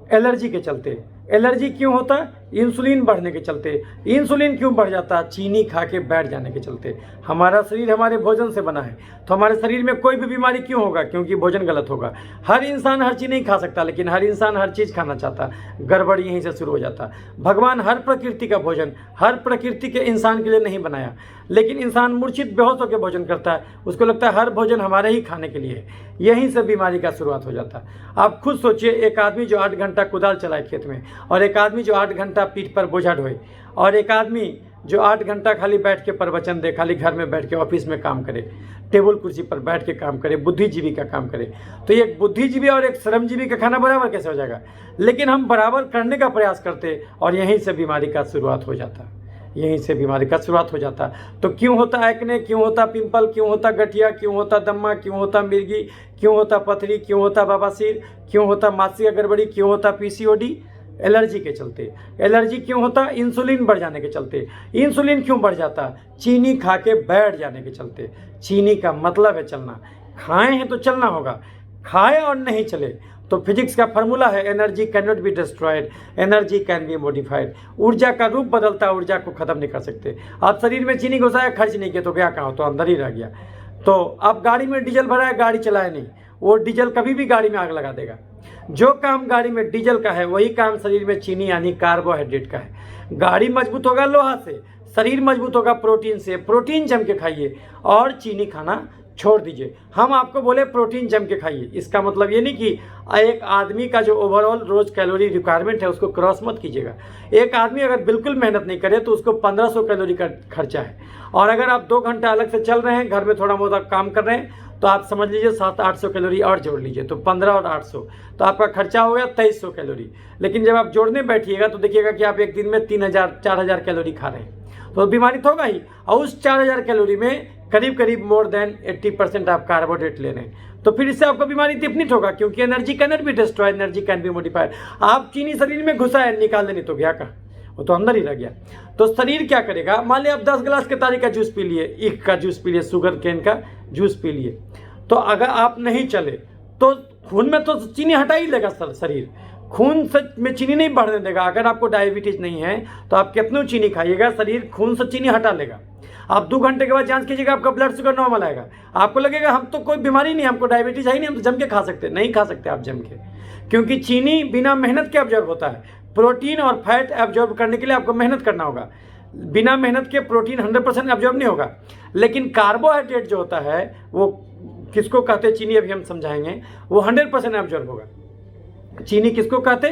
एलर्जी के चलते। एलर्जी क्यों होता? इंसुलिन बढ़ने के चलते। इंसुलिन क्यों बढ़ जाता? चीनी खा के बैठ जाने के चलते। हमारा शरीर हमारे भोजन से बना है, तो हमारे शरीर में कोई भी बीमारी क्यों होगा? क्योंकि भोजन गलत होगा। हर इंसान हर चीज़ नहीं खा सकता, लेकिन हर इंसान हर चीज़ खाना चाहता। गड़बड़ यहीं से शुरू हो जाता। भगवान हर प्रकृति का भोजन हर प्रकृति के इंसान के लिए नहीं बनाया, लेकिन इंसान मूर्छित बेहोश होकर भोजन करता है। उसको लगता है हर भोजन हमारे ही खाने के लिए है। यहीं से बीमारी का शुरुआत हो जाता है। आप खुद सोचिए, एक आदमी जो 8 घंटा कुदाल चलाए खेत में, और एक आदमी जो 8 घंटा पीठ पर बोझा ढोए, और एक आदमी जो 8 घंटा खाली बैठ के प्रवचन दे, खाली घर में बैठ के ऑफिस में काम करे, टेबल कुर्सी पर बैठ के काम करे, बुद्धिजीवी का काम करे। तो एक बुद्धिजीवी और एक श्रमजीवी का खाना बराबर कैसे हो जाएगा? लेकिन हम बराबर करने का प्रयास करते और यहीं से बीमारी का शुरुआत हो जाता। यहीं से बीमारी का शुरुआत हो जाता। तो क्यों होता एक्ने? क्यों होता पिंपल? क्यों होता गठिया? क्यों होता दम्मा? क्यों होता मिर्गी? क्यों होता पथरी? क्यों होता बवासीर? क्यों होता मासिक गड़बड़ी? क्यों होता पीसीओडी? एलर्जी के चलते। एलर्जी क्यों होता? इंसुलिन बढ़ जाने के चलते। इंसुलिन क्यों बढ़ जाता? चीनी खा के बैठ जाने के चलते। चीनी का मतलब है चलना। खाए हैं तो चलना होगा, खाए और नहीं चले तो फिजिक्स का फार्मूला है, energy can not be destroyed, energy can be modified. ऊर्जा का रूप बदलता है, ऊर्जा को खत्म नहीं कर सकते। आप शरीर में चीनी घुसाया, खर्च नहीं किया तो क्या कहा, तो अंदर ही रह गया। तो आप गाड़ी में डीजल भराया, गाड़ी चलाए नहीं, वो डीजल कभी भी गाड़ी में आग लगा देगा। जो काम गाड़ी में डीजल का है वही काम शरीर में चीनी यानी कार्बोहाइड्रेट का है। गाड़ी मजबूत होगा लोहा से, शरीर मजबूत होगा प्रोटीन से। प्रोटीन जम के खाइए और चीनी खाना छोड़ दीजिए। हम आपको बोले प्रोटीन जम के खाइए, इसका मतलब ये नहीं कि एक आदमी का जो ओवरऑल रोज कैलोरी रिक्वायरमेंट है उसको क्रॉस मत कीजिएगा। एक आदमी अगर बिल्कुल मेहनत नहीं करे तो उसको 1500 कैलोरी का खर्चा है, और अगर आप 2 घंटा अलग से चल रहे हैं, घर में थोड़ा बहुत काम कर रहे हैं, तो आप समझ लीजिए 700-800 कैलोरी और जोड़ लीजिए, तो 15 और 800, तो आपका खर्चा हो गया 2300 कैलोरी। लेकिन जब आप जोड़ने बैठिएगा तो देखिएगा कि आप एक दिन में 3000-4000 कैलोरी खा रहे हैं, तो बीमारी तो होगा ही। और उस 4000 कैलोरी में करीब करीब मोर देन 80% आप कार्बोहाइड्रेट ले रहे हैं, तो फिर इससे आपको बीमारी डिफिनिट होगा, क्योंकि energy can not be destroyed, energy can be modified. आप चीनी शरीर में घुसा है, निकाल देनी तो गया कहाँ, वो तो अंदर ही रह गया। तो शरीर क्या करेगा, मान लिया आप 10 गिलास केतारी का जूस पी लिए, ईख का जूस पी लिए, शुगर केन का जूस पी लिए, तो अगर आप नहीं चले तो खून में तो चीनी हटा ही लेगा शरीर, खून से में चीनी नहीं बढ़ने देगा। अगर आपको डायबिटीज नहीं है तो आप कितनी चीनी खाइएगा, शरीर खून से चीनी हटा लेगा। आप 2 घंटे के बाद जांच कीजिएगा, आपका ब्लड शुगर नॉर्मल आएगा। आपको लगेगा हम तो कोई बीमारी नहीं, हमको डायबिटीज है ही नहीं, हम तो जम के खा सकते। नहीं खा सकते आप जम के, क्योंकि चीनी बिना मेहनत के एब्जॉर्ब होता है। प्रोटीन और फैट एब्जॉर्ब करने के लिए आपको मेहनत करना होगा। बिना मेहनत के प्रोटीन 100% एब्जॉर्ब नहीं होगा। लेकिन कार्बोहाइड्रेट जो होता है वो किसको कहते हैं, चीनी अभी हम समझाएंगे, वो 100% एब्जॉर्ब होगा। चीनी किसको कहते,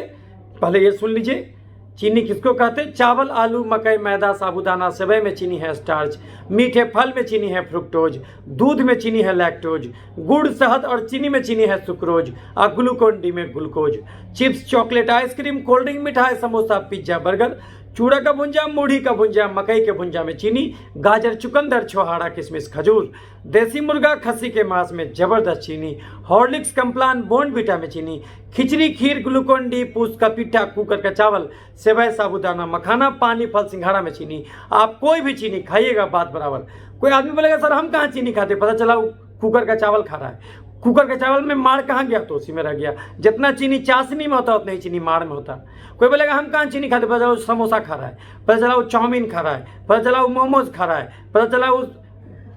पहले ये सुन लीजिए, चीनी किसको कहते, चावल, आलू, मकई, मैदा, साबूदाना, सेवई में चीनी है स्टार्च, मीठे फल में चीनी है फ्रुक्टोज, दूध में चीनी है लैक्टोज, गुड़, शहद और चीनी में चीनी है सुक्रोज, और ग्लूकोन डी में glucose. Chips, chocolate, ice cream, cold drink, मिठाई, समोसा, पिज्जा, बर्गर, चूड़ा का भुंजा, मूढ़ी का भुंजा, मकई के भुंजा में चीनी, गाजर, चुकंदर, छोहाड़ा, किशमिश, खजूर, देसी मुर्गा, खस्सी के मांस में जबरदस्त चीनी, हॉर्लिक्स, कम्प्लान, बोर्नविटा में चीनी, खिचड़ी, खीर, ग्लूकोन डी, पूस का पिट्ठा, कुकर का चावल, सेवई, साबूदाना, मखाना, पानी, फल, सिंघाड़ा में चीनी। आप कोई भी चीनी खाइएगा बात बराबर। कोई आदमी बोलेगा सर हम कहाँ चीनी खाते, पता चला वो कुकर का चावल खा रहा है। कुकर के चावल में माड़ कहाँ गया, तो उसी में रह गया। जितना चीनी चाशनी में होता उतना ही चीनी माड़ में होता। कोई बोलेगा हम कहाँ चीनी खाते, पता चला वो समोसा खा रहा है, पता चला वो चाउमीन खा रहा है, पता चला वो मोमोज खा रहा है, पता चला वो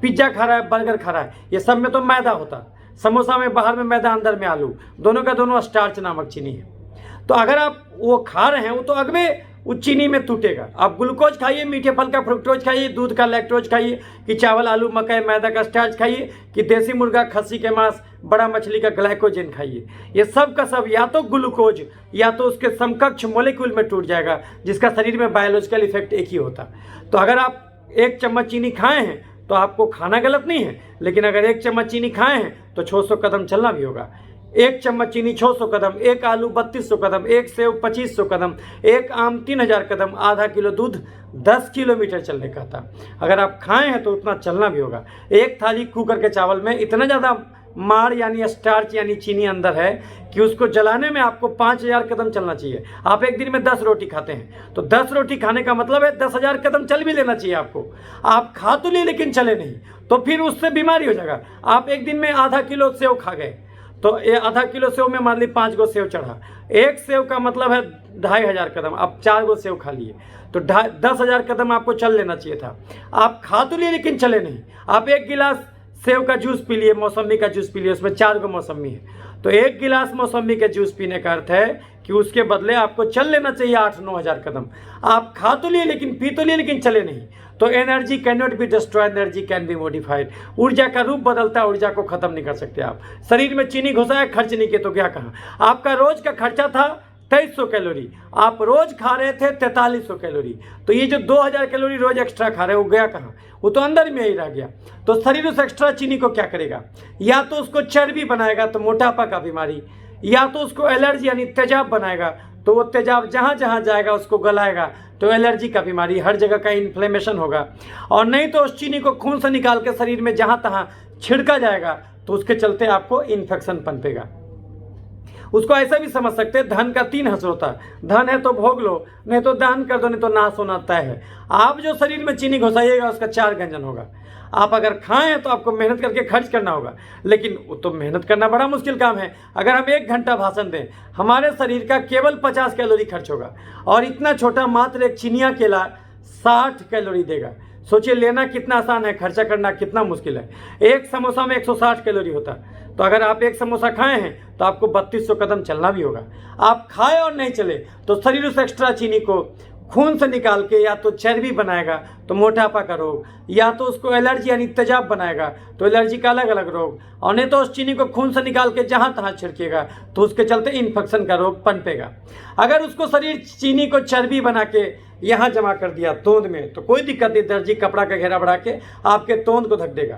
पिज्जा खा रहा है, बर्गर खा रहा है। ये सब में तो मैदा होता, समोसा में बाहर में मैदा, अंदर में आलू, दोनों का दोनों स्टार्च नामक चीनी है। तो अगर आप वो खा रहे हैं वो तो अगले उस चीनी में टूटेगा। आप ग्लूकोज खाइए, मीठे फल का फ्रुक्टोज खाइए, दूध का लैक्टोज खाइए, कि चावल, आलू, मकई, मैदा का स्टार्च खाइए, कि देसी मुर्गा, खस्सी के मांस, बड़ा मछली का ग्लाइकोजन खाइए। ये सब का सब या तो ग्लूकोज या तो उसके समकक्ष मोलिक्यूल में टूट जाएगा, जिसका शरीर में बायोलॉजिकल इफेक्ट एक ही होता। तो अगर आप 1 चम्मच चीनी खाए हैं तो आपको खाना गलत नहीं है, लेकिन अगर 1 चम्मच चीनी खाए हैं तो 600 कदम चलना भी होगा। 1 चम्मच चीनी 600 कदम, 1 आलू 3200 कदम, 1 सेव 2500 कदम, 1 आम 3000 कदम, आधा किलो दूध 10 किलोमीटर चलने का था। अगर आप खाए हैं तो उतना चलना भी होगा। 1 थाली कुकर के चावल में इतना ज़्यादा माड़ यानी स्टार्च यानी चीनी अंदर है कि उसको जलाने में आपको 5000 कदम चलना चाहिए। आप एक दिन में 10 रोटी खाते हैं तो 10 रोटी खाने का मतलब है 10,000 कदम चल भी लेना चाहिए आपको। आप खा तो लिए लेकिन चले नहीं, तो फिर उससे बीमारी हो जाएगा। आप एक दिन में आधा किलो सेव खा गए तो ये आधा किलो सेव में मान ली 5 गो सेव चढ़ा, 1 सेव का मतलब है 2500 कदम। आप 4 गो सेव खा लिए तो 10,000 कदम आपको चल लेना चाहिए था। आप खा तो लिए लेकिन चले नहीं। आप 1 गिलास सेव का जूस पी लिए, मौसम्मी का जूस पी लिए, उसमें 4 गो मौसम्मी है, तो 1 गिलास मौसम्मी के जूस पीने का अर्थ है कि उसके बदले आपको चल लेना चाहिए 8-9 हज़ार कदम। आप खा तो लिए लेकिन पी तो लिए लेकिन चले नहीं। तो energy can not be destroyed, energy can be modified. ऊर्जा का रूप बदलता है, ऊर्जा को खत्म नहीं कर सकते आप। शरीर में चीनी घुसा है, खर्च नहीं किए तो क्या कहा। आपका रोज का खर्चा था 2300 कैलोरी, आप रोज खा रहे थे 4300 कैलोरी, तो ये जो 2000 कैलोरी रोज एक्स्ट्रा खा रहे हो, वो गया कहाँ, वो तो अंदर में ही रह गया। तो शरीर उस एक्स्ट्रा चीनी को क्या करेगा, या तो उसको चर्बी बनाएगा तो मोटापा का बीमारी, या तो उसको एलर्जी यानी तेजाब बनाएगा तो वो तेजाब जहाँ जहाँ जाएगा उसको गलाएगा तो एलर्जी का बीमारी, हर जगह का इन्फ्लेमेशन होगा। और नहीं तो उस चीनी को खून से निकाल के शरीर में जहाँ तहाँ छिड़का जाएगा तो उसके चलते आपको इन्फेक्शन पनपेगा। उसको ऐसा भी समझ सकते हैं, धन का 3 हंस होता है। धन है तो भोग लो, नहीं तो दान कर दो, नहीं तो नाश होना तय है। आप जो शरीर में चीनी घुसाइएगा उसका 4 व्यंजन होगा। आप अगर खाएं तो आपको मेहनत करके खर्च करना होगा, लेकिन वो तो मेहनत करना बड़ा मुश्किल काम है। अगर हम 1 घंटा भाषण दें, हमारे शरीर का केवल 50 कैलोरी खर्च होगा, और इतना छोटा मात्र एक चिनिया केला 60 कैलोरी देगा। सोचिए लेना कितना आसान है, खर्चा करना कितना मुश्किल है। एक समोसा में 160 कैलोरी होता है, तो अगर आप एक समोसा खाए हैं तो आपको 3200 कदम चलना भी होगा। आप खाए और नहीं चले तो शरीर उस एक्स्ट्रा चीनी को खून से निकाल के या तो चर्बी बनाएगा तो मोटापा का रोग, या तो उसको एलर्जी यानी तेजाब बनाएगा तो एलर्जी का अलग अलग रोग, और नहीं तो उस चीनी को खून से निकाल के जहाँ तहाँ छिड़केगा तो उसके चलते इन्फेक्शन का रोग पनपेगा। अगर उसको शरीर चीनी को चर्बी बना के यहाँ जमा कर दिया तोंद में तो कोई दिक्कत नहीं, दर्जी कपड़ा का घेरा बढ़ा के आपके तोंद को ढक देगा।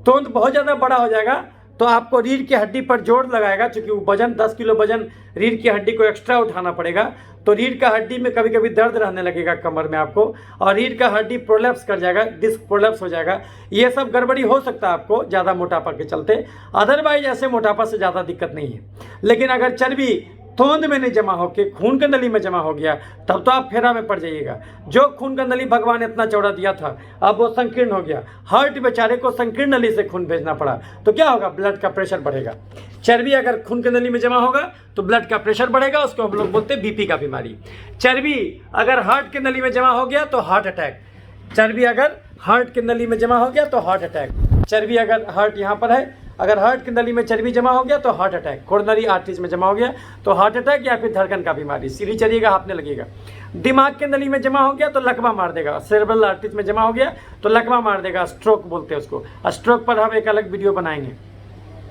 तोंद बहुत ज़्यादा बड़ा हो जाएगा तो आपको रीढ़ की हड्डी पर जोर लगाएगा, क्योंकि वो वजन 10 किलो वजन रीढ़ की हड्डी को एक्स्ट्रा उठाना पड़ेगा, तो रीढ़ का हड्डी में कभी कभी दर्द रहने लगेगा कमर में आपको, और रीढ़ का हड्डी प्रोलैप्स कर जाएगा, डिस्क प्रोलैप्स हो जाएगा। ये सब गड़बड़ी हो सकता है आपको ज़्यादा मोटापा के चलते। अदरवाइज ऐसे मोटापा से ज़्यादा दिक्कत नहीं है। लेकिन अगर चर्बी तोंद में नहीं जमा होके खून की नली में जमा हो गया तब तो आप फेरा में पड़ जाइएगा। जो खून का नली भगवान ने इतना चौड़ा दिया था अब वो संकीर्ण हो गया, हार्ट बेचारे को संकीर्ण नली से खून भेजना पड़ा, तो क्या होगा, ब्लड का प्रेशर बढ़ेगा। चर्बी अगर खून की नली में जमा होगा तो ब्लड का प्रेशर बढ़ेगा, उसको हम लोग बोलते हैं बीपी का बीमारी। चर्बी अगर हार्ट की नली में जमा हो गया तो हार्ट अटैक, चर्बी अगर हार्ट की नली में जमा हो गया तो हार्ट अटैक, चर्बी अगर हार्ट यहाँ पर है, अगर हार्ट की नली में चर्बी जमा हो गया तो हार्ट अटैक, कोरोनरी आर्टरीज में जमा हो गया तो हार्ट अटैक या फिर धड़कन का बीमारी, सीढ़ी चढ़िएगा हाँफने लगेगा। दिमाग के नली में जमा हो गया तो लकवा मार देगा, सेरेब्रल आर्टरीज में जमा हो गया तो लकवा मार देगा, स्ट्रोक बोलते हैं उसको। स्ट्रोक पर हम एक अलग वीडियो बनाएंगे।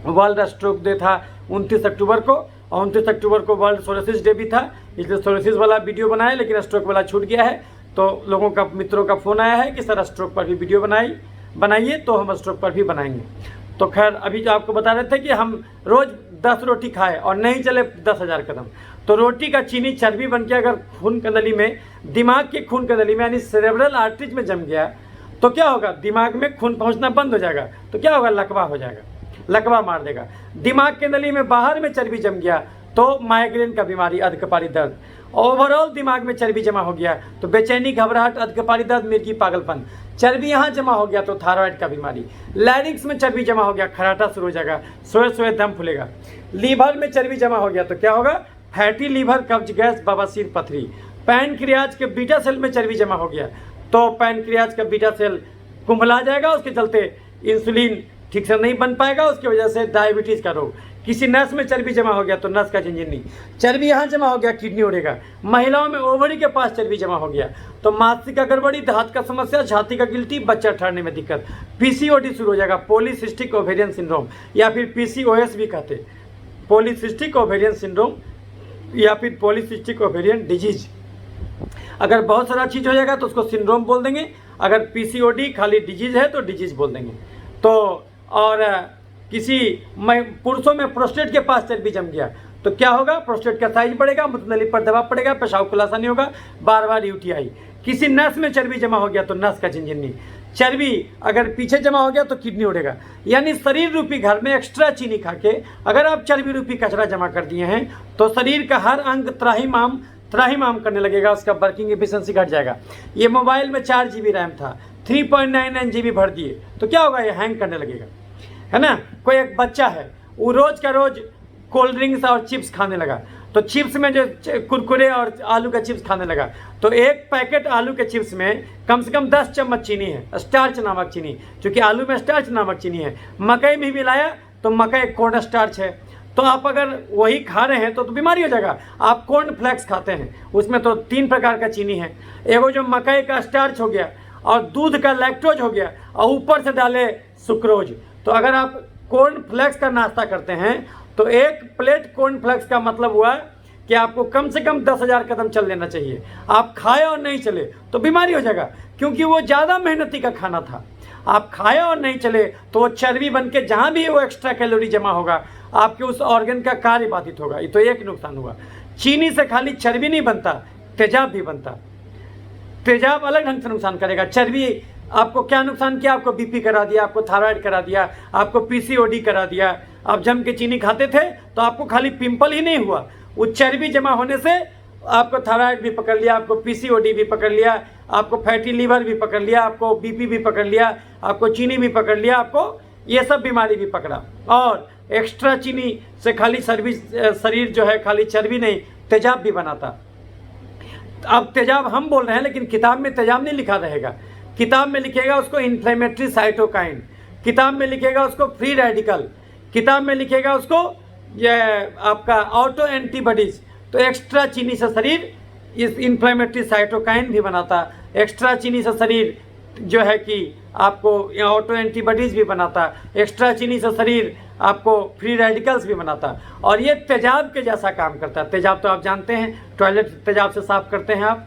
वर्ल्ड स्ट्रोक डे था 29 अक्टूबर को, और 29 अक्टूबर को वर्ल्ड सोरेसिस डे भी था, इसलिए सोरेसिस वाला वीडियो बनाए, लेकिन स्ट्रोक वाला छूट गया है। तो लोगों का, मित्रों का फ़ोन आया है कि सर स्ट्रोक पर भी वीडियो बनाइए, तो हम स्ट्रोक पर भी बनाएंगे। तो खैर अभी जो आपको बता रहे थे कि हम रोज़ 10 रोटी खाए और नहीं चले 10,000 कदम, तो रोटी का चीनी चर्बी बन के अगर खून की नली में, दिमाग के खून की नली में यानी सेरेब्रल आर्टरीज में जम गया तो क्या होगा, दिमाग में खून पहुंचना बंद हो जाएगा, तो क्या होगा, लकवा हो जाएगा, लकवा मार देगा। दिमाग के नली में बाहर में चर्बी जम गया तो माइग्रेन का बीमारी, अधकपारी दर्द। ओवरऑल दिमाग में चर्बी जमा हो गया तो बेचैनी, घबराहट, अधकपारी दर्द, मिर्गी, पागलपन। चर्बी यहाँ जमा हो गया तो थायराइड का बीमारी। लैरिंक्स में चर्बी जमा हो गया, खराटा शुरू हो जाएगा, सोए सोए दम फूलेगा। लीवर में चर्बी जमा हो गया तो क्या होगा, फैटी लीवर, कब्ज, गैस, बवासीर, पथरी। पैनक्रियाज के बीटा सेल में चर्बी जमा हो गया तो पैनक्रियाज का बीटा सेल कुंभला जाएगा, उसके चलते इंसुलिन ठीक से नहीं बन पाएगा, उसकी वजह से डायबिटीज़ का रोग। किसी नस में चर्बी जमा हो गया तो नस का झिनझिनी। चर्बी यहाँ जमा हो गया, किडनी उड़ेगा। महिलाओं में ओवरी के पास चर्बी जमा हो गया तो मानसिक गड़बड़ी, दांत का समस्या, छाती का गिल्टी, बच्चा ठहरने में दिक्कत, पीसीओडी शुरू हो जाएगा, पॉलीसिस्टिक ओवेरियन सिंड्रोम या फिर पीसीओएस भी कहते, पॉलीसिस्टिक ओवेरियन सिंड्रोम या फिर पॉलीसिस्टिक ओवेरियन डिजीज। अगर बहुत सारा चीज़ हो जाएगा तो उसको सिंड्रोम बोल देंगे, अगर पीसीओडी खाली डिजीज है तो डिजीज बोल देंगे। तो और किसी पुरुषों में प्रोस्टेट के पास चर्बी जम गया तो क्या होगा, प्रोस्टेट का साइज बढ़ेगा, मूत्रनली पर दबाव पड़ेगा, पेशाब खुलासा नहीं होगा, बार बार यूटीआई। किसी नस में चर्बी जमा हो गया तो नस का झिनझिनी। चर्बी अगर पीछे जमा हो गया तो किडनी उड़ेगा। यानी शरीर रूपी घर में एक्स्ट्रा चीनी खा के अगर आप चर्बी रूपी कचरा जमा कर दिए हैं तो शरीर का हर अंग त्राहिमाम करने लगेगा, उसका वर्किंग एफिशिएंसी घट जाएगा। ये मोबाइल में 4 GB रैम था, 3.99 GB भर दिए तो क्या होगा, ये हैंग करने लगेगा, है ना। कोई एक बच्चा है वो रोज़ का रोज़ कोल्ड ड्रिंक्स और चिप्स खाने लगा, तो चिप्स में जो कुरकुरे और आलू का चिप्स खाने लगा तो एक पैकेट आलू के चिप्स में कम से कम 10 चम्मच चीनी है, स्टार्च नामक चीनी, क्योंकि आलू में स्टार्च नामक चीनी है। मकई में भी मिलाया तो मकई कॉर्न स्टार्च है, तो आप अगर वही खा रहे हैं तो बीमारी हो जाएगा। आप कॉर्न फ्लेक्स खाते हैं उसमें तो 3 प्रकार का चीनी है, एगो जो मकई का स्टार्च हो गया और दूध का लैक्टोज हो गया और ऊपर से डाले सुक्रोज। तो अगर आप कॉर्न फ्लेक्स का नाश्ता करते हैं तो एक प्लेट कॉर्न फ्लेक्स का मतलब हुआ कि आपको कम से कम 10,000 कदम चल लेना चाहिए। आप खाए और नहीं चले तो बीमारी हो जाएगा, क्योंकि वो ज़्यादा मेहनती का खाना था। आप खाए और नहीं चले तो वो चर्बी बन के जहाँ भी वो एक्स्ट्रा कैलोरी जमा होगा आपके उस ऑर्गन का कार्य बाधित होगा। ये तो एक नुकसान हुआ। चीनी से खाली चर्बी नहीं बनता, तेजाब भी बनता। तेजाब अलग ढंग से नुकसान करेगा। चर्बी आपको क्या नुकसान किया, आपको बीपी करा दिया, आपको थायराइड करा दिया, आपको पीसीओडी करा दिया। आप जम के चीनी खाते थे तो आपको खाली पिंपल ही नहीं हुआ, वो चर्बी जमा होने से आपको थायराइड भी पकड़ लिया, आपको पीसीओडी भी पकड़ लिया, आपको फैटी लीवर भी पकड़ लिया, आपको बीपी भी पकड़ लिया, आपको चीनी भी पकड़ लिया, आपको ये सब बीमारी भी पकड़ा। और एक्स्ट्रा चीनी से खाली शरीर जो है खाली चर्बी नहीं तेजाब भी बनाता। अब तेजाब हम बोल रहे हैं लेकिन किताब में तेजाब नहीं लिखा रहेगा। किताब में लिखेगा उसको इन्फ्लेमेटरी साइटोकाइन, किताब में लिखेगा उसको फ्री रेडिकल, किताब में लिखेगा उसको ये आपका ऑटो एंटीबॉडीज। तो एक्स्ट्रा चीनी से शरीर इस इन्फ्लेमेटरी साइटोकाइन भी बनाता, एक्स्ट्रा चीनी से शरीर जो है कि आपको ऑटो एंटीबॉडीज भी बनाता, एक्स्ट्रा चीनी से शरीर आपको फ्री रेडिकल्स भी बनाता, और ये तेजाब के जैसा काम करता है। तेजाब तो आप जानते हैं, टॉयलेट तेजाब से साफ करते हैं आप,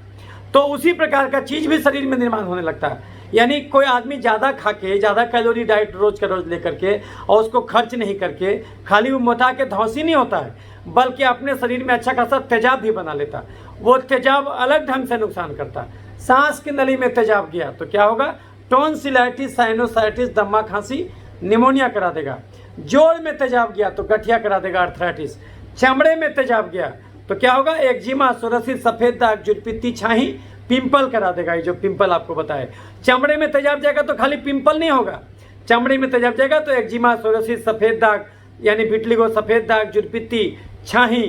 तो उसी प्रकार का चीज़ भी शरीर में निर्माण होने लगता है। यानी कोई आदमी ज़्यादा खा के, ज़्यादा कैलोरी डाइट रोज का रोज लेकर के और उसको खर्च नहीं करके खाली वो मोटा के धौंसी नहीं होता है, बल्कि अपने शरीर में अच्छा खासा तेजाब भी बना लेता। वो तेजाब अलग ढंग से नुकसान करता। सांस की नली में तेजाब गया तो क्या होगा? टॉन्सिलाइटिस, साइनोसाइटिस, दमा, खांसी, निमोनिया करा देगा। जोड़ में तेजाब गया तो गठिया करा देगा, अर्थराइटिस। चमड़े में तेजाब गया तो क्या होगा? एक्जिमा, सोरासिस, सफ़ेद दाग, जुड़पित्ती, छाही, पिंपल करा देगा। ये जो पिंपल आपको बताए, चमड़े में तेजाब जाएगा तो खाली पिंपल नहीं होगा, चमड़े में तेजाब जाएगा तो एक्जिमा, सोरासिस, सफ़ेद दाग यानी विटिलिगो, सफ़ेद दाग, जुड़पित्ती, छाही,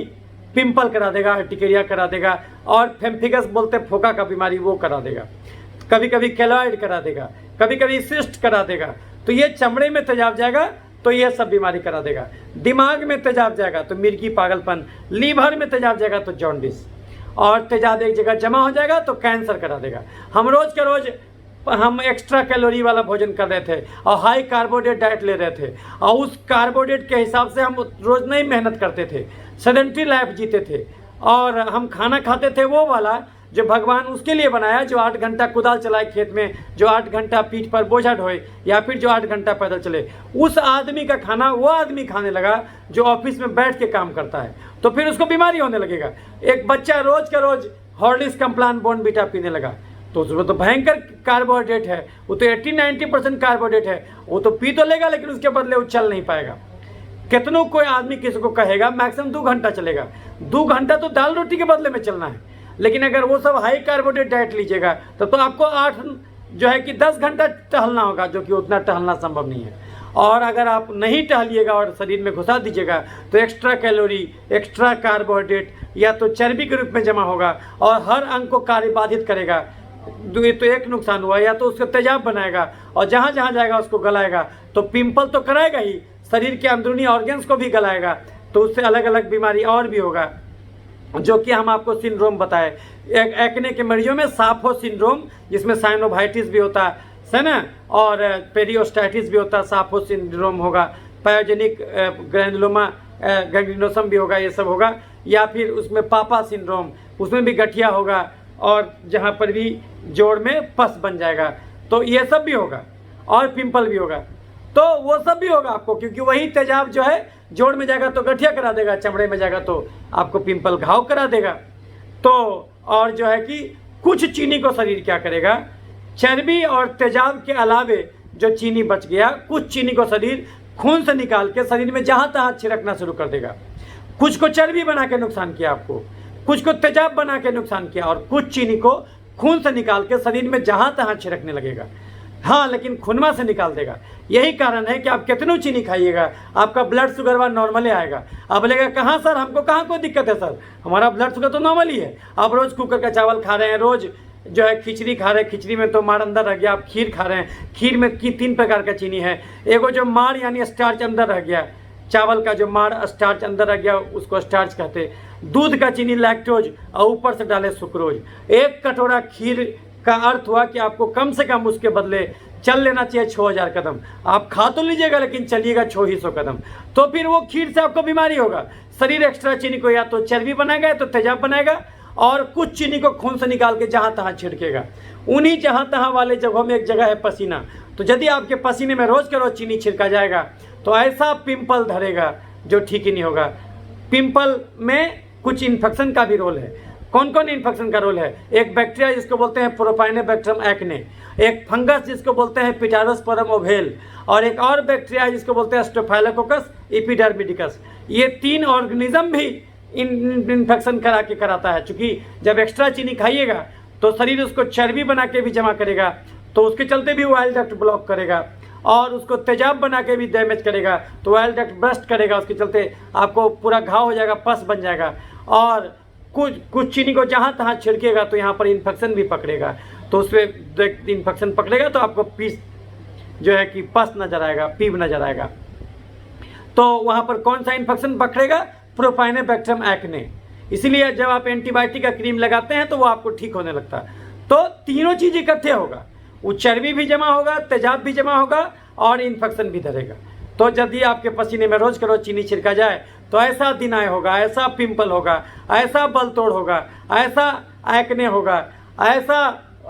पिंपल करा देगा, अर्टिकेरिया करा देगा, और फेम्फिगस बोलते फोका का बीमारी वो करा देगा, कभी कभी केलॉइड करा देगा, कभी कभी सिस्ट करा देगा। तो ये चमड़े में तेजाब जाएगा तो ये सब बीमारी करा देगा। दिमाग में तेजाब जाएगा तो मिर्गी, पागलपन। लीवर में तेजाब जाएगा तो जॉन्डिस, और तेजाब एक जगह जमा हो जाएगा तो कैंसर करा देगा। हम रोज के रोज हम एक्स्ट्रा कैलोरी वाला भोजन कर रहे थे और हाई कार्बोहाइड्रेट डाइट ले रहे थे, और उस कार्बोहाइड्रेट के हिसाब से हम रोज नहीं मेहनत करते थे, सेडेंटरी लाइफ जीते थे, और हम खाना खाते थे वो वाला जो भगवान उसके लिए बनाया, जो 8 घंटा कुदाल चलाए खेत में, जो 8 घंटा पीठ पर बोझा ढोए, या फिर जो 8 घंटा पैदल चले। उस आदमी का खाना वो आदमी खाने लगा जो ऑफिस में बैठ के काम करता है, तो फिर उसको बीमारी होने लगेगा। एक बच्चा रोज का रोज हॉर्लिक्स, कम्प्लान, बॉर्नवीटा पीने लगा तो उसमें तो भयंकर कार्बोहाइड्रेट है, वो तो 80-90% कार्बोहाइड्रेट है, वो तो पी तो लेगा लेकिन उसके बदले वो चल नहीं पाएगा। कितनों कोई आदमी किसी को कहेगा मैक्सिमम 2 घंटा चलेगा, 2 घंटा तो दाल रोटी के बदले में चलना है, लेकिन अगर वो सब हाई कार्बोहाइड्रेट डाइट लीजिएगा तो आपको 8 जो है कि 10 घंटा टहलना होगा, जो कि उतना टहलना संभव नहीं है। और अगर आप नहीं टहलिएगा और शरीर में घुसा दीजिएगा तो एक्स्ट्रा कैलोरी, एक्स्ट्रा कार्बोहाइड्रेट या तो चर्बी के रूप में जमा होगा और हर अंग को कार्यबाधित करेगा। ये तो एक नुकसान हुआ, या तो उसका तेजाब बनाएगा और जहाँ जहाँ जाएगा उसको गलाएगा, तो पिंपल तो कराएगा ही, शरीर के अंदरूनी ऑर्गन्स को भी गलाएगा, तो उससे अलग अलग बीमारी और भी होगा, जो कि हम आपको सिंड्रोम बताए। एक्ने के मरीजों में साफो सिंड्रोम, जिसमें साइनोवाइटिस भी होता है ना, और पेरियोस्टाइटिस भी होता है, साफो सिंड्रोम होगा, पायोजेनिक ग्रैनुलोमा गैंग्रीनोसम भी होगा, ये सब होगा। या फिर उसमें पापा सिंड्रोम, उसमें भी गठिया होगा, और जहाँ पर भी जोड़ में पस बन जाएगा, तो ये सब भी होगा, और पिंपल भी होगा, तो वो सब भी होगा आपको, क्योंकि वही तेजाब जो है जोड़ में जाएगा तो गठिया करा देगा, चमड़े में जाएगा तो आपको पिंपल, घाव करा देगा। तो और जो है कि कुछ चीनी को शरीर क्या करेगा, चर्बी और तेजाब के अलावे जो चीनी बच गया, कुछ चीनी को शरीर खून से निकाल के शरीर में जहाँ तहाँ छिड़कना शुरू कर देगा। कुछ को चर्बी बना के नुकसान किया आपको, कुछ को तेजाब बना के नुकसान किया, और कुछ चीनी को खून से निकाल के शरीर में जहाँ तहाँ छिड़कने लगेगा। हाँ, लेकिन खुनमा से निकाल देगा। यही कारण है कि आप कितनों चीनी खाइएगा आपका ब्लड शुगर वा नॉर्मल आएगा। आप बोलेगा कहाँ सर, हमको कहाँ कोई दिक्कत है सर, हमारा ब्लड शुगर तो नॉर्मल ही है। आप रोज़ कुकर का चावल खा रहे हैं, रोज़ जो है खिचड़ी खा रहे हैं, खिचड़ी में तो माड़ अंदर रह गया। आप खीर खा रहे हैं, खीर में 3 प्रकार का चीनी है। एगो जो माड़ यानी स्टार्च अंदर रह गया, चावल का जो माड़ स्टार्च अंदर रह गया उसको स्टार्च कहते हैं। दूध का चीनी लैक्टोज, और ऊपर से डाले सुक्रोज। 1 कटोरा खीर का अर्थ हुआ कि आपको कम से कम उसके बदले चल लेना चाहिए 6000 कदम। आप खा तो लीजिएगा लेकिन चलिएगा 600 कदम, तो फिर वो खीर से आपको बीमारी होगा। शरीर एक्स्ट्रा चीनी को या तो चर्बी बनाएगा या तो तेजाब बनाएगा, और कुछ चीनी को खून से निकाल के जहाँ तहाँ छिड़केगा। उन्हीं जहाँ तहाँ वाले जगहों में एक जगह है पसीना, तो यदि आपके पसीने में रोज़ के रोज़ चीनी छिड़का जाएगा तो ऐसा पिंपल धरेगा जो ठीक ही नहीं होगा। पिंपल में कुछ इन्फेक्शन का भी रोल है। कौन कौन इन्फेक्शन का रोल है? एक बैक्टीरिया जिसको बोलते हैं प्रोपाइनोबैक्टीरियम एक्ने, एक फंगस जिसको बोलते हैं पिटारोस्पोरम ओवेल, और एक और बैक्टीरिया जिसको बोलते हैं स्टोफाइलोकोकस एपिडर्मिडिकस। ये 3 ऑर्गेनिज्म भी इन्फेक्शन कराता है। चूँकि जब एक्स्ट्रा चीनी खाइएगा तो शरीर उसको चर्बी बना के भी जमा करेगा, तो उसके चलते भी वाइल डक्ट ब्लॉक करेगा, और उसको तेजाब बना के भी डैमेज करेगा, तो वाइल डक्ट बर्स्ट करेगा, उसके चलते आपको पूरा घाव हो जाएगा, पस बन जाएगा। और कुछ चीनी को जहाँ तहाँ छिड़केगा तो यहाँ पर इन्फेक्शन भी पकड़ेगा, तो उसमें इन्फेक्शन पकड़ेगा तो आपको पीस जो है कि पस नजर आएगा, पीप नजर आएगा। तो वहाँ पर कौन सा इन्फेक्शन पकड़ेगा? प्रोपाइनोबैक्टीरियम एक्ने। इसलिए जब आप एंटीबायोटिक का क्रीम लगाते हैं तो वो आपको ठीक होने लगता है। तो तीनों चीज़ इकट्ठे होगा, वो चर्बी भी जमा होगा, तेजाब भी जमा होगा और इन्फेक्शन भी धरेगा। तो यदि आपके पसीने में रोज करो चीनी छिड़का जाए तो ऐसा दिनाय होगा, ऐसा पिंपल होगा, ऐसा बल तोड़ होगा, ऐसा एक्ने होगा, ऐसा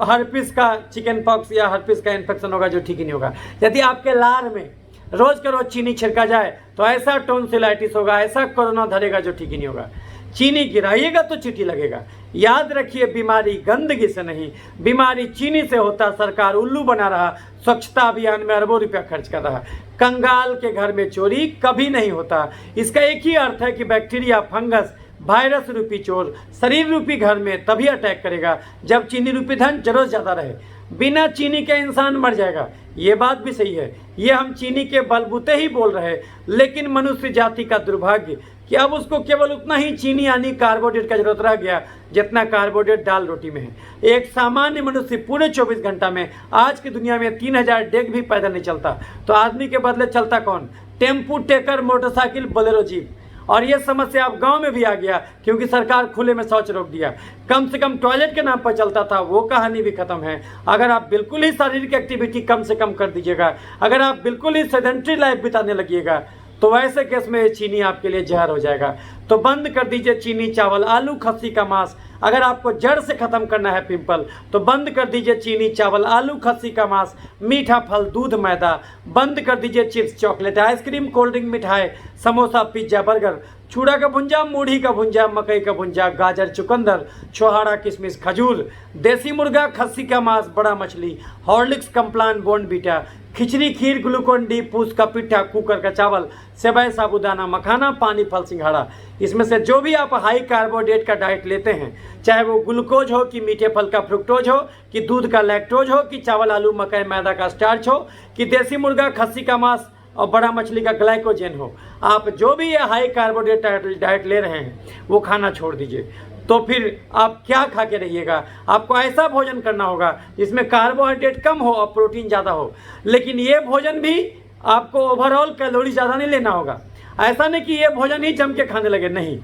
हर्पिस का चिकन पॉक्स या हर्पिस का इन्फेक्शन होगा जो ठीक ही नहीं होगा। यदि आपके लार में रोज करो चीनी छिड़का जाए तो ऐसा टोन्सिलाइटिस होगा, ऐसा कोरोना धरेगा जो ठीक ही नहीं होगा। चीनी गिराइएगा तो चींटी लगेगा। याद रखिए, बीमारी गंदगी से नहीं, बीमारी चीनी से होता। सरकार उल्लू बना रहा, स्वच्छता अभियान में अरबों रुपया खर्च कर रहा। कंगाल के घर में चोरी कभी नहीं होता। इसका एक ही अर्थ है कि बैक्टीरिया, फंगस, वायरस रूपी चोर शरीर रूपी घर में तभी अटैक करेगा जब चीनी रूपी धन जरूरत ज़्यादा रहे। बिना चीनी के इंसान मर जाएगा, ये बात भी सही है। ये हम चीनी के बलबूते ही बोल रहे हैं, लेकिन मनुष्य जाति का दुर्भाग्य कि अब उसको केवल उतना ही चीनी यानी कार्बोहाइड्रेट का जरूरत रह गया जितना कार्बोहाइड्रेट दाल रोटी में है। एक सामान्य मनुष्य पूरे 24 घंटा में आज की दुनिया में 3000 डेग भी पैदल नहीं चलता, तो आदमी के बदले चलता कौन? Tempo, taker, motorcycle, Bolero, jeep. और ये समस्या अब गांव में भी आ गया क्योंकि सरकार खुले में शौच रोक दिया। कम से कम टॉयलेट के नाम पर चलता था, वो कहानी भी खत्म है। अगर आप बिल्कुल ही शारीरिक एक्टिविटी कम से कम कर दीजिएगा, अगर आप बिल्कुल ही सेडेंट्री लाइफ बिताने लगिएगा, तो वैसे केस में चीनी आपके लिए जहर हो जाएगा। तो बंद कर दीजिए चीनी, चावल, आलू, खस्सी का मांस। अगर आपको जड़ से खत्म करना है पिंपल, तो बंद कर दीजिए चीनी, चावल, आलू, खस्सी का मांस, मीठा फल, दूध, मैदा। बंद कर दीजिए chips, chocolate, ice cream, cold drink, मिठाई, समोसा, पिज्जा, बर्गर, चूड़ा का भुंजा, मूढ़ी का भुंजा, मकई का भुंजा, गाजर, चुकंदर, छोहाड़ा, किशमिश, खजूर, देसी मुर्गा, खस्सी का मांस, बड़ा मछली, हॉर्लिक्स, कम्प्लान, बोर्नवीटा, खिचड़ी, खीर, ग्लूकोन डी, पूस का पिट्ठा, कुकर का चावल, सेवई, साबूदाना, मखाना, पानी, फल, सिंघाड़ा। इसमें से जो भी आप हाई कार्बोहाइड्रेट का डाइट लेते हैं, चाहे वो ग्लूकोज हो कि मीठे फल का फ्रुक्टोज हो कि दूध का लैक्टोज हो कि चावल, आलू, मकई, मैदा का स्टार्च हो कि देसी मुर्गा, खस्सी का मांस और बड़ा मछली का ग्लाइकोजन हो, आप जो भी ये हाई कार्बोहाइड्रेट डाइट ले रहे हैं वो खाना छोड़ दीजिए। तो फिर आप क्या खा के रहिएगा? आपको ऐसा भोजन करना होगा जिसमें कार्बोहाइड्रेट कम हो और प्रोटीन ज़्यादा हो। लेकिन ये भोजन भी आपको ओवरऑल कैलोरी ज़्यादा नहीं लेना होगा। ऐसा नहीं कि ये भोजन ही जम के खाने लगे, नहीं।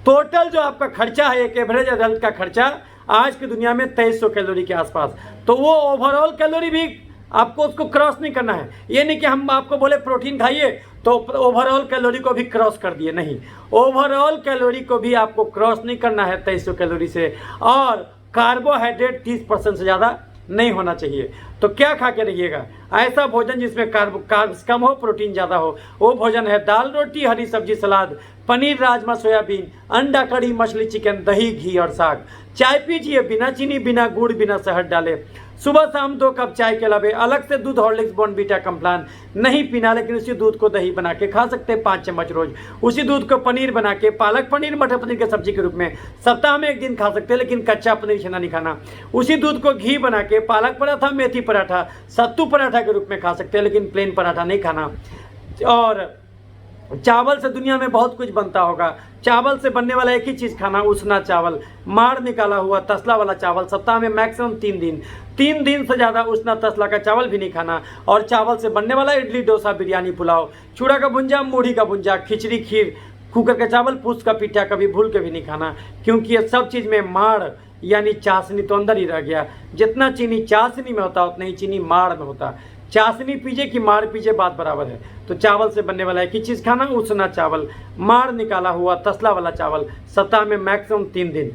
टोटल जो आपका खर्चा है, एक एवरेज एडल्ट का खर्चा आज की दुनिया में 2300 कैलोरी के आसपास, तो वो ओवरऑल कैलोरी भी आपको उसको क्रॉस नहीं करना है। ये नहीं कि हम आपको बोले प्रोटीन खाइए तो ओवरऑल कैलोरी को भी क्रॉस कर दिए, नहीं। ओवरऑल कैलोरी को भी आपको क्रॉस नहीं करना है 2300 कैलोरी से, और कार्बोहाइड्रेट 30% से ज़्यादा नहीं होना चाहिए। तो क्या खा के रहिएगा? ऐसा भोजन जिसमें कार्ब्स कम हो, प्रोटीन ज़्यादा हो। वो भोजन है दाल, रोटी, हरी सब्जी, सलाद, पनीर, राजमा, सोयाबीन, अंडा, कड़ी, मछली, चिकन, दही, घी और साग। चाय पीजिए बिना चीनी, बिना गुड़, बिना शहद डाले। सुबह शाम 2 कप चाय के अलावा अलग से दूध, हॉर्लिक्स, बोर्नवीटा, कम्प्लान नहीं पीना, लेकिन उसी दूध को दही बना के खा सकते हैं 5 चम्मच रोज। उसी दूध को पनीर बना के, पालक पनीर, मटर पनीर के सब्जी के रूप में सप्ताह में 1 दिन खा सकते हैं, लेकिन कच्चा पनीर छेना नहीं खाना। उसी दूध को घी बना के पालक पराठा, मेथी पराठा, सत्तू पराठा के रूप में खा सकते हैं, लेकिन प्लेन पराठा नहीं खाना। और चावल से दुनिया में बहुत कुछ बनता होगा, चावल से बनने वाला एक ही चीज़ खाना, उसना चावल, माड़ निकाला हुआ तसला वाला चावल। सप्ताह में मैक्सिमम 3 दिन से ज़्यादा उसना तसला का चावल भी नहीं खाना। और चावल से बनने वाला इडली, डोसा, बिरयानी, पुलाव, चूड़ा का भुंजा, मूढ़ी का भुंजा, खिचड़ी, खीर, कुकर का चावल, पूस का पिट्ठा कभी भूल के भी नहीं खाना, क्योंकि ये सब चीज़ में माड़ यानी चाशनी तो अंदर ही रह गया। जितना चीनी चाशनी में होता उतना ही चीनी माड़ में होता। चाशनी पीजिए कि माड़ पीजिए, बात बराबर है। तो चावल से बनने वाला एक ही चीज़ खाना, उसना चावल, माड़ निकाला हुआ तसला वाला चावल, सप्ताह में मैक्सिमम 3 दिन।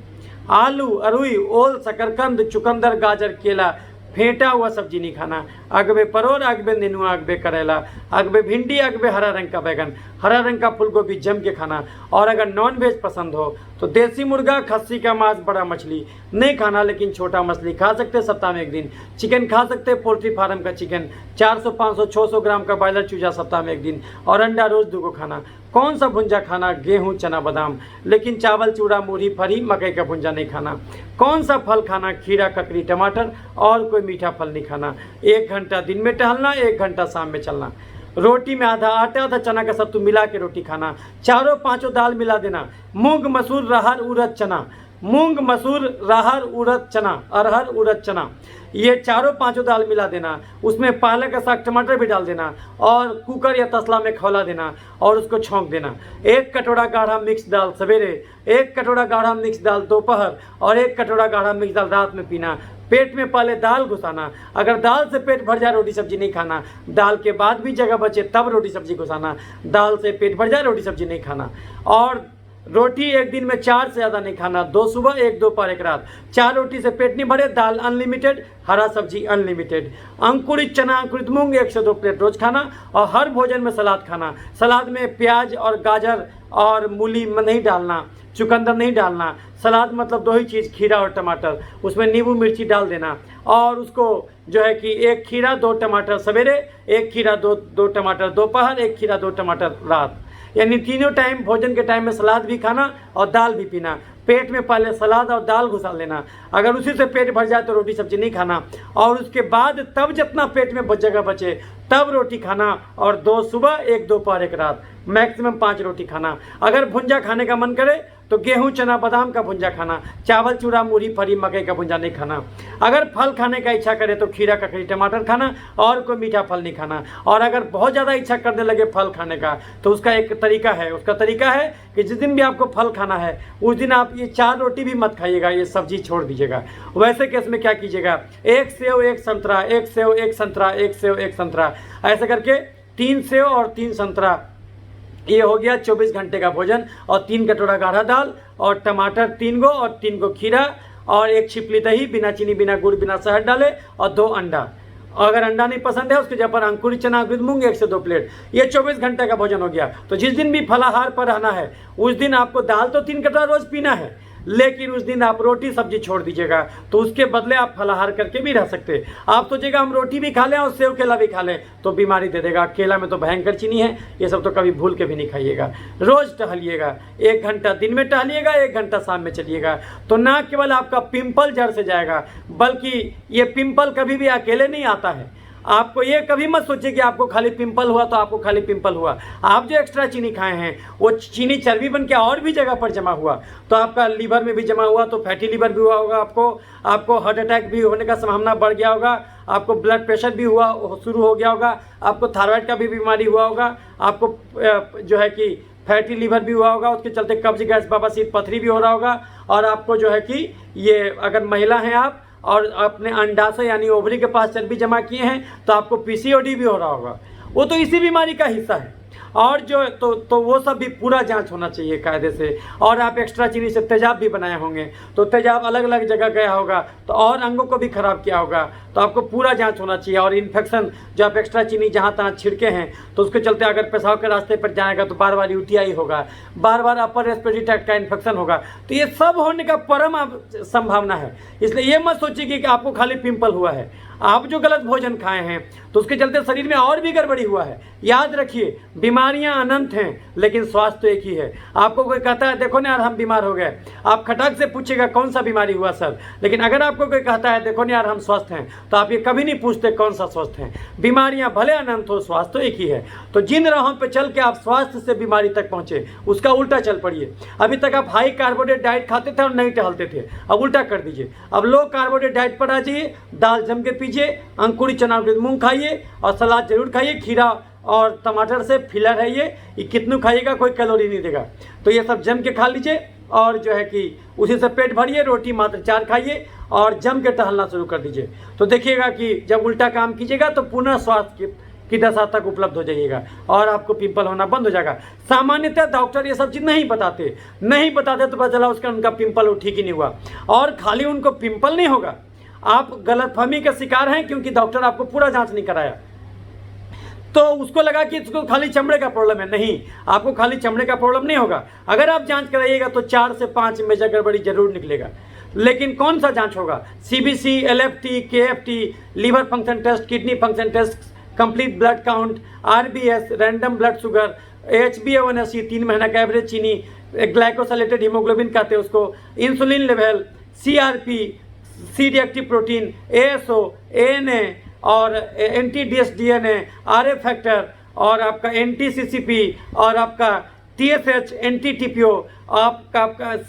आलू, अरुई, ओल, शकरकंद, चुकंदर, गाजर, केला, फेंटा हुआ सब्जी नहीं खाना। अगबे परोर, अगबे नेनुआ, अगबे करेला, अगबे भिंडी, अगबे हरा रंग का बैगन, हरा रंग का फूल गोभी जम के खाना। और अगर नॉन वेज पसंद हो तो देसी मुर्गा, खस्सी का मांस, बड़ा मछली नहीं खाना, लेकिन छोटा मछली खा सकते सप्ताह में 1 दिन। चिकन खा सकते, पोल्ट्री फार्म का चिकन, 400, 500, 600 ग्राम का बॉयलर चूजा सप्ताह में 1 दिन। और अंडा रोज 2 को खाना। कौन सा भुंजा खाना? गेहूं, चना, बादाम, लेकिन चावल, चूड़ा, मूढ़ी, फरी, मकई का भुंजा नहीं खाना। कौन सा फल खाना? खीरा, ककड़ी, टमाटर, और कोई मीठा फल नहीं खाना। 1 घंटा दिन में टहलना, 1 घंटा शाम में चलना। रोटी में आधा आटा, आधा चना का सत्तू मिला के रोटी खाना। 4-5 दाल मिला देना, मूंग, मसूर, रहर, उड़द, चना। मूंग, मसूर, राहर, उड़द, चना, अरहर, उड़द, चना, ये चारों पांचों दाल मिला देना, उसमें पालक का साग, टमाटर भी डाल देना और कुकर या तसला में खौला देना और उसको छौंक देना। 1 कटोरा गाढ़ा मिक्स दाल सवेरे, 1 कटोरा गाढ़ा मिक्स दाल दोपहर और 1 कटोरा गाढ़ा मिक्स दाल रात में पीना। पेट में पहले दाल घुसाना, अगर दाल से पेट भर जाए रोटी सब्जी नहीं खाना, दाल के बाद भी जगह बचे तब रोटी सब्जी घुसाना, दाल से पेट भर जाए रोटी सब्जी नहीं खाना। और रोटी एक दिन में 4 से ज़्यादा नहीं खाना, 2 सुबह 1 दोपहर 1 रात। 4 रोटी से पेट नहीं भरे, दाल अनलिमिटेड, हरा सब्जी अनलिमिटेड। अंकुरित चना, अंकुरित मूंग 1 से 2 प्लेट रोज खाना और हर भोजन में सलाद खाना। सलाद में प्याज और गाजर और मूली नहीं डालना, चुकंदर नहीं डालना। सलाद मतलब 2 ही चीज़, खीरा और टमाटर, उसमें नींबू मिर्ची डाल देना और उसको जो है कि 1 खीरा 2 टमाटर सवेरे, 1 खीरा 2 टमाटर दोपहर, 1 खीरा 2 टमाटर रात, यानी तीनों टाइम भोजन के टाइम में सलाद भी खाना और दाल भी पीना। पेट में पहले सलाद और दाल घुसा लेना, अगर उसी से पेट भर जाए तो रोटी सब्जी नहीं खाना और उसके बाद तब जितना पेट में जगह बचे तब रोटी खाना और 2 सुबह 1 दोपहर 1 रात, मैक्सिमम 5 रोटी खाना। अगर भुंजा खाने का मन करे तो गेहूं, चना, बादाम का भुंजा खाना, चावल, चूड़ा, मूढ़ी, फली, मकई का भुंजा नहीं खाना। अगर फल खाने का इच्छा करे तो खीरा, ककड़ी, टमाटर खाना और कोई मीठा फल नहीं खाना। और अगर बहुत ज़्यादा इच्छा करने लगे फल खाने का तो उसका एक तरीका है, उसका तरीका है कि जिस दिन भी आपको फल खाना है उस दिन आप ये 4 रोटी भी मत खाइएगा, ये सब्जी छोड़ दीजिएगा। वैसे केस में क्या कीजिएगा, 1 सेव 1 संतरा, 1 सेव 1 संतरा, 1 सेव 1 संतरा, ऐसे करके 3 सेव और 3 संतरा, ये हो गया 24 घंटे का भोजन। और 3 कटोरा गाढ़ा दाल और टमाटर 3 गो और 3 गो खीरा और 1 छिपली दही, बिना चीनी, बिना गुड़, बिना शहद डाले और 2 अंडा। अगर अंडा नहीं पसंद है उसके जगह पर अंकुरित चना, अंकुरित मूंग 1 से 2 प्लेट, ये 24 घंटे का भोजन हो गया। तो जिस दिन भी फलाहार पर रहना है उस दिन आपको दाल तो 3 कटोरा रोज पीना है, लेकिन उस दिन आप रोटी सब्जी छोड़ दीजिएगा, तो उसके बदले आप फलाहार करके भी रह सकते। आप सोचिएगा हम रोटी भी खा लें और सेव केला भी खा लें तो बीमारी दे देगा, केला में तो भयंकर चीनी है, ये सब तो कभी भूल के भी नहीं खाइएगा। रोज टहलिएगा, 1 घंटा दिन में टहलिएगा, 1 घंटा शाम में चलिएगा, तो ना केवल आपका पिंपल जड़ से जाएगा, बल्कि ये पिंपल कभी भी अकेले नहीं आता है। आपको ये कभी मत सोचिए कि आपको खाली पिंपल हुआ तो आपको खाली पिंपल हुआ। आप जो एक्स्ट्रा चीनी खाए हैं वो चीनी चर्बी बन के और भी जगह पर जमा हुआ, तो आपका लीवर में भी जमा हुआ, तो फैटी लीवर भी हुआ होगा, आपको हार्ट अटैक भी होने का संभावना बढ़ गया होगा, आपको ब्लड प्रेशर भी हुआ शुरू हो गया होगा, आपको थायराइड का भी बीमारी हुआ होगा, आपको जो है कि फैटी लीवर भी हुआ होगा, उसके चलते कब्ज, गैस, बवासीर, पथरी भी हो रहा होगा। और आपको जो है कि ये अगर महिला हैं आप और अपने अंडाशय यानी ओवरी के पास चर्बी जमा किए हैं तो आपको पीसीओडी भी हो रहा होगा, वो तो इसी बीमारी का हिस्सा है। और जो तो वो सब भी पूरा जांच होना चाहिए कायदे से। और आप एक्स्ट्रा चीनी से तेजाब भी बनाए होंगे तो तेजाब अलग अलग जगह गया होगा तो और अंगों को भी खराब किया होगा, तो आपको पूरा जांच होना चाहिए। और इन्फेक्शन जो आप एक्स्ट्रा चीनी जहाँ तहाँ छिड़के हैं तो उसके चलते अगर पेशाब के रास्ते पर जाएगा तो बार बार यूटीआई होगा, बार बार अपर रेस्पिरेटरी ट्रैक्ट का इन्फेक्शन होगा, तो ये सब होने का परम संभावना है। इसलिए ये मत सोचिए कि आपको खाली पिंपल हुआ है, आप जो गलत भोजन खाए हैं तो उसके चलते शरीर में और भी गड़बड़ी हुआ है। याद रखिए बीमारियां अनंत हैं लेकिन स्वास्थ्य तो एक ही है। आपको कोई कहता है देखो ना यार हम बीमार हो गए, आप खटाक से पूछेगा कौन सा बीमारी हुआ सर, लेकिन अगर आपको कोई कहता है देखो ना यार हम स्वस्थ हैं तो आप ये कभी नहीं पूछते कौन सा स्वस्थ हैं। बीमारियां भले अनंत हो, स्वास्थ्य तो एक ही है। तो जिन राहों पर चल के आप स्वास्थ्य से बीमारी तक पहुंचे उसका उल्टा चल पड़िए। अभी तक आप हाई कार्बोहाइड्रेट डाइट खाते थे और नहीं टहलते थे, अब उल्टा कर दीजिए, अब लो कार्बोहाइड्रेट डाइट पर आ जाइए, दाल जम के पीजिए, अंकुरित चना मूंग खाइए और सलाद जरूर खाइए। खीरा और टमाटर से फिलर है ये कितनू खाइएगा कोई कैलोरी नहीं देगा, तो ये सब जम के खा लीजिए और जो है कि उसी से पेट भरिए, रोटी मात्र 4 खाइए और जम के टहलना शुरू कर दीजिए। तो देखिएगा कि जब उल्टा काम कीजिएगा तो पुनः स्वास्थ्य की दशा तक उपलब्ध हो जाइएगा और आपको पिंपल होना बंद हो जाएगा। सामान्यतः डॉक्टर ये सब चीज़ नहीं बताते तो पता चला उसका उनका पिंपल ठीक ही नहीं हुआ। और खाली उनको पिंपल नहीं होगा, आप गलतफहमी का शिकार हैं क्योंकि डॉक्टर आपको पूरा जांच नहीं कराया, तो उसको लगा कि इसको खाली चमड़े का प्रॉब्लम है। नहीं, आपको खाली चमड़े का प्रॉब्लम नहीं होगा। अगर आप जांच कराइएगा तो 4 से 5 मेजर गड़बड़ी जरूर निकलेगा। लेकिन कौन सा जांच होगा? CBC, LFT, KFT, liver function test, kidney function test, complete blood count, RBS, random blood sugar, HbA1c 3 महीना का एवरेज चीनी, ग्लाइकोसाइलेटेड हीमोग्लोबिन कहते हैं उसको, insulin level, CRP, C reactive protein, ASO, ANA और एंटी-DS DNA, RA फैक्टर और आपका NTCCP और आपका TSH, NT-TPO, आपका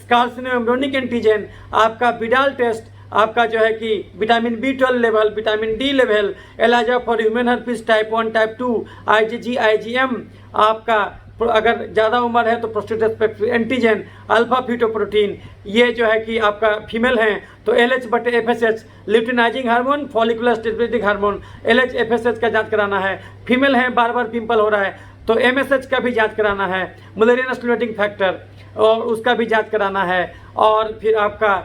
कार्सिनो एम्ब्रियोनिक एंटीजन, आपका विडाल टेस्ट, आपका जो है कि vitamin B12 level, vitamin D level, ELISA for human herpes type 1 type 2, IgG IgM, आपका अगर ज़्यादा उम्र है तो प्रोस्टेट एंटीजन, अल्फा फीटोप्रोटीन, ये जो है कि आपका फीमेल हैं तो LH/FSH, luteinizing hormone, follicular stimulating hormone, LH/FSH का जांच कराना है। फीमेल हैं, बार बार पिंपल हो रहा है तो MSH का भी जांच कराना है, मुलेरियन स्टिमुलेटिंग फैक्टर और उसका भी जांच कराना है। और फिर आपका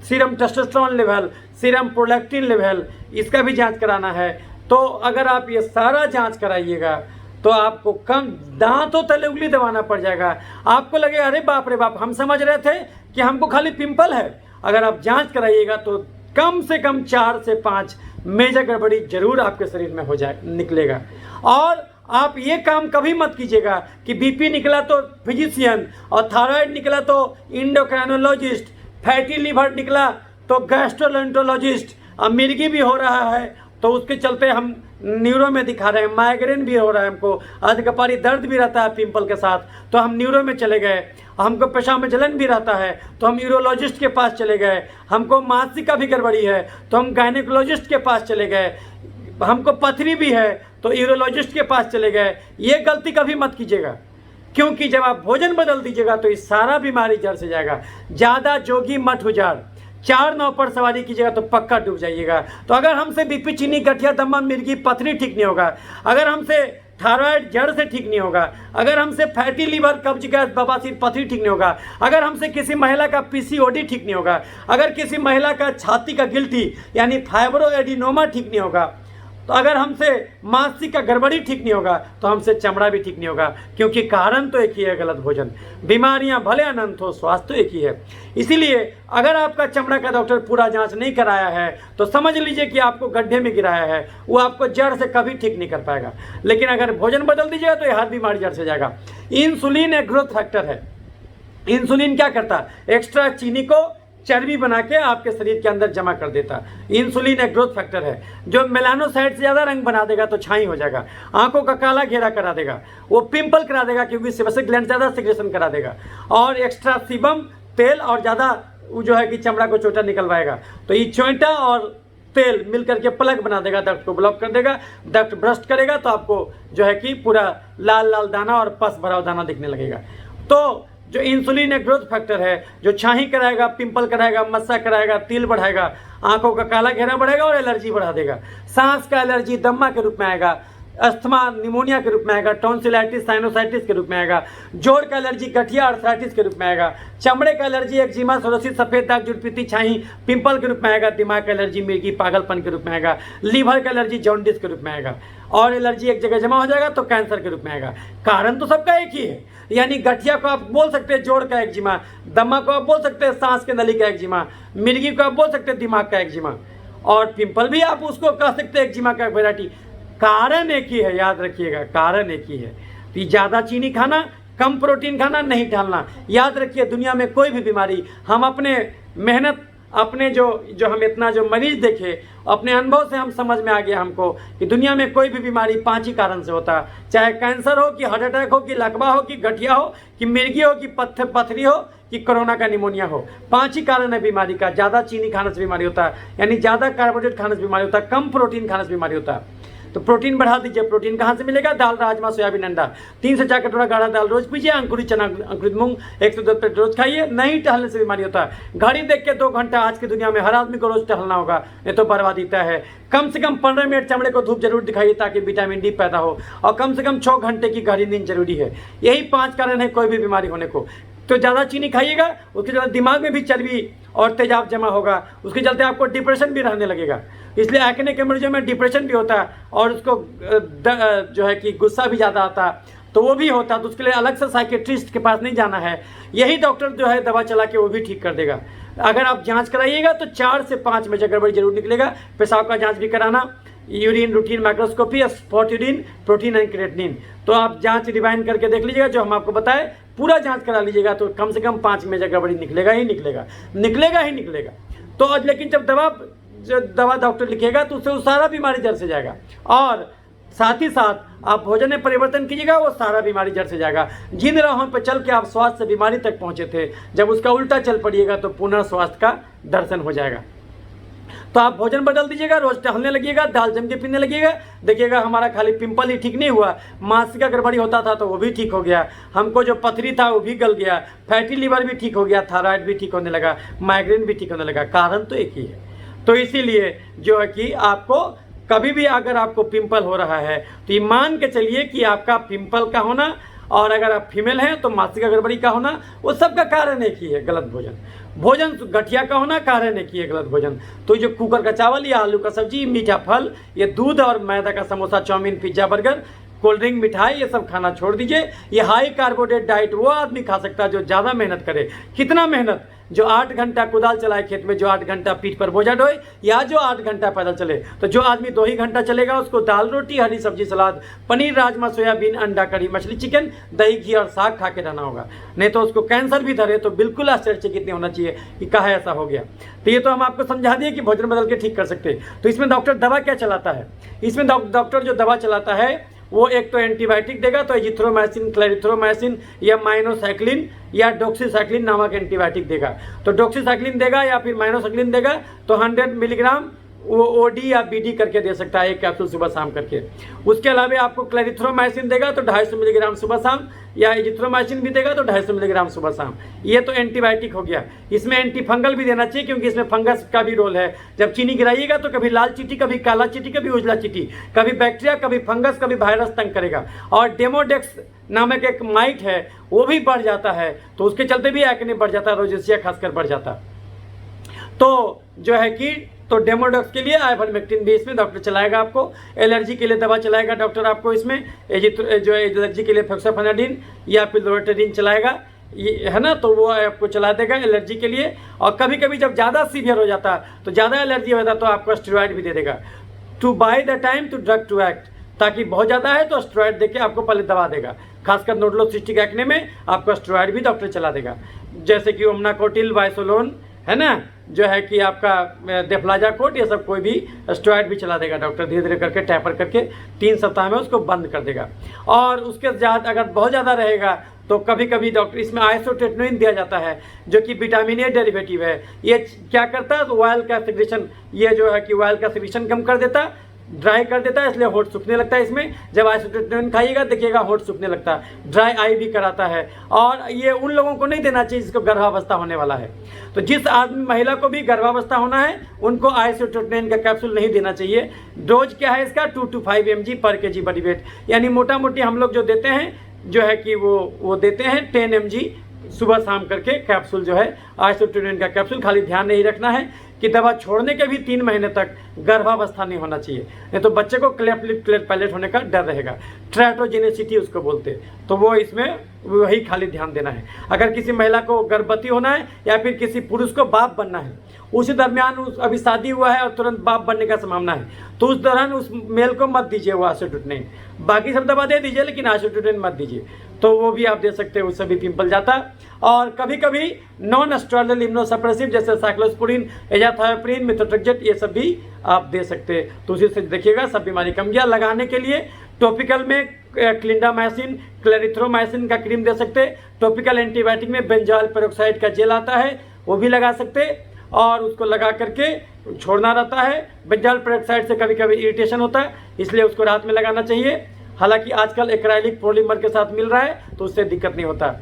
serum testosterone level, serum prolactin level, इसका भी जांच कराना है। तो अगर आप ये सारा जांच कराइएगा तो आपको कम दांतों तले उंगली दबाना पड़ जाएगा। आपको लगे अरे बाप रे बाप, हम समझ रहे थे कि हमको खाली पिंपल है। अगर आप जांच कराइएगा तो कम से कम 4 से 5 मेजर गड़बड़ी जरूर आपके शरीर में हो जाए निकलेगा। और आप ये काम कभी मत कीजिएगा कि बीपी निकला तो फिजिशियन, और थायराइड निकला तो इंडोक्राइनोलॉजिस्ट, फैटी लिवर निकला तो गैस्ट्रोएंटरोलॉजिस्ट, अब मिर्गी भी हो रहा है तो उसके चलते हम न्यूरो में दिखा रहे हैं, माइग्रेन भी हो रहा है, हमको अधिकपारी दर्द भी रहता है पिंपल के साथ तो हम न्यूरो में चले गए, हमको पेशाब में जलन भी रहता है तो हम यूरोलॉजिस्ट के पास चले गए, हमको मानसिक का भी गड़बड़ी है तो हम गायनेकोलॉजिस्ट के पास चले गए, हमको पथरी भी है तो यूरोलॉजिस्ट के पास चले गए। ये गलती कभी मत कीजिएगा, क्योंकि जब आप भोजन बदल दीजिएगा तो ये सारा बीमारी जड़ से जाएगा। ज़्यादा जोगी मठ उजाड़, 4 नाव पर सवारी कीजिएगा तो पक्का डूब जाइएगा। तो अगर हमसे बीपी, चीनी, गठिया, दमा, मिर्गी, पथरी ठीक नहीं होगा, अगर हमसे थायराइड जड़ से ठीक नहीं होगा, अगर हमसे फैटी लीवर, कब्ज, गैस, बवासीर, पथरी ठीक नहीं होगा, अगर हमसे किसी महिला का PCOD ठीक नहीं होगा, अगर किसी महिला का छाती का गिल्टी यानी फाइब्रो एडिनोमा ठीक नहीं होगा, तो अगर हमसे मानसिक का गड़बड़ी ठीक नहीं होगा तो हमसे चमड़ा भी ठीक नहीं होगा, क्योंकि कारण तो एक ही है, गलत भोजन। बीमारियां भले अनंत हो, स्वास्थ्य तो एक ही है। इसीलिए अगर आपका चमड़ा का डॉक्टर पूरा जांच नहीं कराया है तो समझ लीजिए कि आपको गड्ढे में गिराया है, वो आपको जड़ से कभी ठीक नहीं कर पाएगा। लेकिन अगर भोजन बदल दीजिएगा तो ये हर बीमारी जड़ से जाएगा। इंसुलिन एक ग्रोथ फैक्टर है। इंसुलिन क्या करता है? एक्स्ट्रा चीनी को चर्बी बना के आपके शरीर के अंदर जमा कर देता है। इंसुलिन एक ग्रोथ फैक्टर है जो मेलानोसाइट से ज़्यादा रंग बना देगा तो छाई हो जाएगा, आंखों का काला घेरा करा देगा, वो पिंपल करा देगा क्योंकि सेबेसिक ग्लैंड ज़्यादा सिक्रेशन करा देगा, और एक्स्ट्रा सीबम तेल और ज़्यादा जो है कि चमड़ा को चोटा निकलवाएगा। तो ये चोटा और तेल मिल करके प्लग बना देगा, डक्ट को ब्लॉक कर देगा, डक्ट ब्रस्ट करेगा तो आपको जो है कि पूरा लाल लाल दाना और पस भरा हुआ दाना दिखने लगेगा। तो जो इंसुलिन एक ग्रोथ फैक्टर है जो छाही कराएगा, पिंपल कराएगा, मस्सा कराएगा, तिल बढ़ाएगा, आंखों का काला घेरा बढ़ाएगा और एलर्जी बढ़ा देगा। सांस का एलर्जी दम्मा के रूप में आएगा, अस्थमा निमोनिया के रूप में आएगा, टॉन्सिलाइटिस साइनोसाइटिस के रूप में आएगा, जोड़ का एलर्जी गठिया आर्थराइटिस के रूप में आएगा, चमड़े का एलर्जी एक्जिमा, सोरोसिस, सफेद दाग, जुड़पीती, छाही, पिंपल के रूप में आएगा, दिमाग का एलर्जी मिर्गी, पागलपन के रूप में आएगा, लीवर का एलर्जी जॉन्डिस के रूप में आएगा, और एलर्जी एक जगह जमा हो जाएगा तो कैंसर के रूप में आएगा। कारण तो सबका एक ही है, यानी गठिया को आप बोल सकते हैं जोड़ का एक्जिमा, दमा को आप बोल सकते हैं सांस के नली का एक्जिमा, मिर्गी को आप बोल सकते हैं दिमाग का एक्जिमा, और पिंपल भी आप उसको कह सकते हैं एक्जिमा का वेराइटी। कारण एक ही है, याद रखिएगा, कारण एक ही है। तो ज़्यादा चीनी खाना, कम प्रोटीन खाना, नहीं टालना। याद रखिए दुनिया में कोई भी बीमारी हम अपने मेहनत, अपने जो हम इतना जो मरीज देखे, अपने अनुभव से हम समझ में आ गया हमको कि दुनिया में कोई भी बीमारी 5 ही कारण से होता है, चाहे कैंसर हो कि हार्ट अटैक हो कि लकवा हो कि गठिया हो कि मिर्गी हो कि पथरी हो कि कोरोना का निमोनिया हो। 5 ही कारण है बीमारी का। ज़्यादा चीनी खाने से बीमारी होता है, यानी ज़्यादा कार्बोहाइड्रेट खाने से बीमारी होता है, कम प्रोटीन खाने से बीमारी होता है। तो प्रोटीन बढ़ा दीजिए। प्रोटीन कहाँ से मिलेगा? दाल, राजमा, सोयाबीन, अंडा। 3 से 4 कटोरा गाढ़ा दाल रोज पीजिए। अंकुरित चना, अंकुरित मूंग 1 से 2 प्लेट रोज खाइए। नहीं टहलने से बीमारी होता है। घड़ी देख के 2 घंटा आज की दुनिया में हर आदमी को रोज टहलना होगा, नहीं तो बर्बादी तय है। कम से कम 15 मिनट चमड़े को धूप जरूर दिखाइए ताकि विटामिन डी पैदा हो, और कम से कम 6 घंटे की गहरी नींद जरूरी है। यही 5 कारण है कोई भी बीमारी होने को। तो ज़्यादा चीनी खाइएगा, उसके चलते दिमाग में भी चर्बी और तेजाब जमा होगा, उसके चलते आपको डिप्रेशन भी रहने लगेगा। इसलिए एक्ने के मरीजों में डिप्रेशन भी होता है, और उसको जो है कि गुस्सा भी ज़्यादा आता है, तो वो भी होता है। तो उसके लिए अलग से साइकेट्रिस्ट के पास नहीं जाना है, यही डॉक्टर जो है दवा चला के वो भी ठीक कर देगा। अगर आप जांच कराइएगा तो 4 से 5 में गड़बड़ी जरूर निकलेगा। पेशाब का जांच भी कराना, urine routine microscopy, spot urine, protein and creatinine. तो आप जांच रिवाइंड करके देख लीजिएगा, जो हम आपको बताए पूरा जांच करा लीजिएगा, तो कम से कम 5 में गड़बड़ी निकलेगा ही निकलेगा, निकलेगा ही निकलेगा। तो लेकिन जब दवा डॉक्टर लिखेगा तो उससे वो सारा बीमारी जड़ से जाएगा। और साथ ही साथ आप भोजन में परिवर्तन कीजिएगा, वो सारा बीमारी जड़ से जाएगा। जिन राहों पर चल के आप स्वास्थ्य से बीमारी तक पहुंचे थे, जब उसका उल्टा चल पड़िएगा तो पुनः स्वास्थ्य का दर्शन हो जाएगा। तो आप भोजन बदल दीजिएगा, रोज टहलने लगिएगा, दाल जम के पीने लगिएगा, देखिएगा हमारा खाली पिंपल ही ठीक नहीं हुआ, मानसिक गड़बड़ी होता था तो वो भी ठीक हो गया, हमको जो पथरी था वो भी गल गया, फैटी लीवर भी ठीक हो गया, थायराइड भी ठीक होने लगा, माइग्रेन भी ठीक होने लगा। कारण तो एक ही है। तो इसीलिए जो है कि आपको कभी भी अगर आपको पिंपल हो रहा है तो ये मान के चलिए कि आपका पिंपल का होना, और अगर आप फीमेल हैं तो मासिक गड़बड़ी का होना, वो सब का कारण एक ही है, गलत भोजन। भोजन गठिया का होना कारण एक ही है, गलत भोजन। तो जो कुकर का चावल या आलू का सब्जी, मीठा फल, ये दूध और मैदा का samosa, chow mein, pizza, burger, cold drink, मिठाई, ये सब खाना छोड़ दीजिए। ये हाई कार्बोहाइड्रेट डाइट वो आदमी खा सकता है जो ज़्यादा मेहनत करे। कितना मेहनत? जो 8 घंटा कुदाल चलाए खेत में, जो 8 घंटा पीठ पर बोझा ढोए, या जो 8 घंटा पैदल चले। तो जो आदमी 2 ही घंटा चलेगा उसको दाल रोटी, हरी सब्जी, सलाद, पनीर, राजमा, सोयाबीन, अंडा, कढ़ी, मछली, चिकन, दही, घी और साग खा के रहना होगा। नहीं तो उसको कैंसर भी धरे तो बिल्कुल आश्चर्यचकित नहीं होना चाहिए कि काहे ऐसा हो गया। तो ये तो हम आपको समझा दिए कि भोजन बदल के ठीक कर सकते हैं। तो इसमें डॉक्टर दवा क्या चलाता है? इसमें डॉक्टर जो दवा चलाता है वो एक तो एंटीबायोटिक देगा, तो एजिथ्रोमाइसिन, क्लैरिथ्रोमाइसिन या माइनोसाइक्लिन या डॉक्सीसाइक्लिन नामक एंटीबायोटिक देगा। तो डॉक्सीसाइक्लिन देगा या फिर माइनोसाइक्लिन देगा तो 100 मिलीग्राम वो ओडी या बीडी करके दे सकता है, एक कैप्सूल सुबह शाम करके। उसके अलावा आपको क्लैरिथ्रोमाइसिन देगा तो 250 मिलीग्राम सुबह शाम, या एजिथ्रोमाइसिन भी देगा तो 250 मिलीग्राम सुबह शाम। ये तो एंटीबायोटिक हो गया। इसमें एंटी फंगल भी देना चाहिए क्योंकि इसमें फंगस का भी रोल है। जब चीनी गिराइएगा तो कभी लाल चींटी, कभी काला चींटी, कभी उजला चींटी, कभी बैक्टीरिया, कभी फंगस, कभी वायरस तंग करेगा। और डेमोडेक्स नामक एक माइट है वो भी बढ़ जाता है, तो उसके चलते भी एक्ने बढ़ जाता है, रोजेसिया खासकर बढ़ जाता है। तो जो है कि तो डेमोडेक्स के लिए आइवरमेक्टिन भी इसमें डॉक्टर चलाएगा आपको। एलर्जी के लिए दवा चलाएगा डॉक्टर आपको इसमें, जो एलर्जी के लिए फेक्साफेनाडिन या फिर लोरेटेडिन चलाएगा, ये है ना, तो वो आपको चला देगा एलर्जी के लिए। और कभी कभी जब ज़्यादा सीवियर हो जाता है तो ज़्यादा एलर्जी होता है तो आपको स्टेरॉइड भी दे देगा, to buy the time to drug to act. ताकि बहुत ज़्यादा है तो स्टेरॉइड देके आपको पहले दवा देगा। खासकर नोडुलोसिस्टिक एक्ने में आपको स्टेरॉइड भी डॉक्टर चला देगा, जैसे कि ओमनाकोटिल, वाइसोलोन, है ना, जो है कि आपका डेफ्लाजाकोट, ये सब कोई भी स्टेरॉइड भी चला देगा डॉक्टर, धीरे धीरे करके टैपर करके 3 सप्ताह में उसको बंद कर देगा। और उसके ज़्यादा अगर बहुत ज़्यादा रहेगा तो कभी कभी डॉक्टर इसमें आइसोटेट्नोइन दिया जाता है जो कि विटामिन ए डेरिवेटिव है। ये क्या करता है तो ऑयल का सिक्रेशन, ये जो है कि ऑयल का सिक्रेशन कम कर देता है, ड्राई कर देता है, इसलिए होठ सूखने लगता है। इसमें जब आइसोटेट्नोइन खाइएगा देखिएगा होठ सूखने लगता है, ड्राई आई भी कराता है। और ये उन लोगों को नहीं देना चाहिए जिसको गर्भावस्था होने वाला है। तो जिस आदमी महिला को भी गर्भावस्था होना है उनको आइसोटेट्नोइन का कैप्सूल नहीं देना चाहिए। डोज क्या है इसका? 2 to 5 mg पर kg बॉडी वेट, यानी मोटा मोटी हम लोग जो देते हैं जो है कि वो देते हैं 10 mg सुबह शाम करके कैप्सूल जो है आइसोटेट्नोइन का कैप्सूल। खाली ध्यान नहीं रखना है कि दवा छोड़ने के भी 3 महीने तक गर्भावस्था नहीं होना चाहिए, नहीं तो बच्चे को क्लेफ्ट पैलेट होने का डर रहेगा, ट्रैटोजेनेसिटी उसको बोलते हैं। तो वो इसमें वही खाली ध्यान देना है। अगर किसी महिला को गर्भवती होना है या फिर किसी पुरुष को बाप बनना है, उसी दरमियान अभी शादी हुआ है और तुरंत बाप बनने का संभावना है, तो उस दौरान उस मेल को मत दीजिए वो आइसोटेट्नोइन। बाकी सब दवा दे दीजिए लेकिन आइसोटेट्नोइन मत दीजिए, तो वो भी आप दे सकते हैं, उससे भी पिंपल जाता है। और कभी कभी नॉन स्टेरॉइडल इम्यूनोसप्रेसिव जैसे साइक्लोस्पोरिन, एजाथायोप्रिन, मिथोट्रेक्सेट, ये सब भी आप दे सकते हैं। तो उसी से देखिएगा सब बीमारी कम गया। लगाने के लिए टॉपिकल में क्लिंडामाइसिन, क्लैरिथ्रोमाइसिन का क्रीम दे सकते। टॉपिकल एंटीबायोटिक में बेंजोइल पेरोक्साइड का जेल आता है वो भी लगा सकते, और उसको लगा करके छोड़ना रहता है। बेंजोइल पेरोक्साइड से कभी कभी इरिटेशन होता है, इसलिए उसको रात में लगाना चाहिए। हालांकि आजकल एक्राइलिक पॉलीमर के साथ मिल रहा है तो उससे दिक्कत नहीं होता।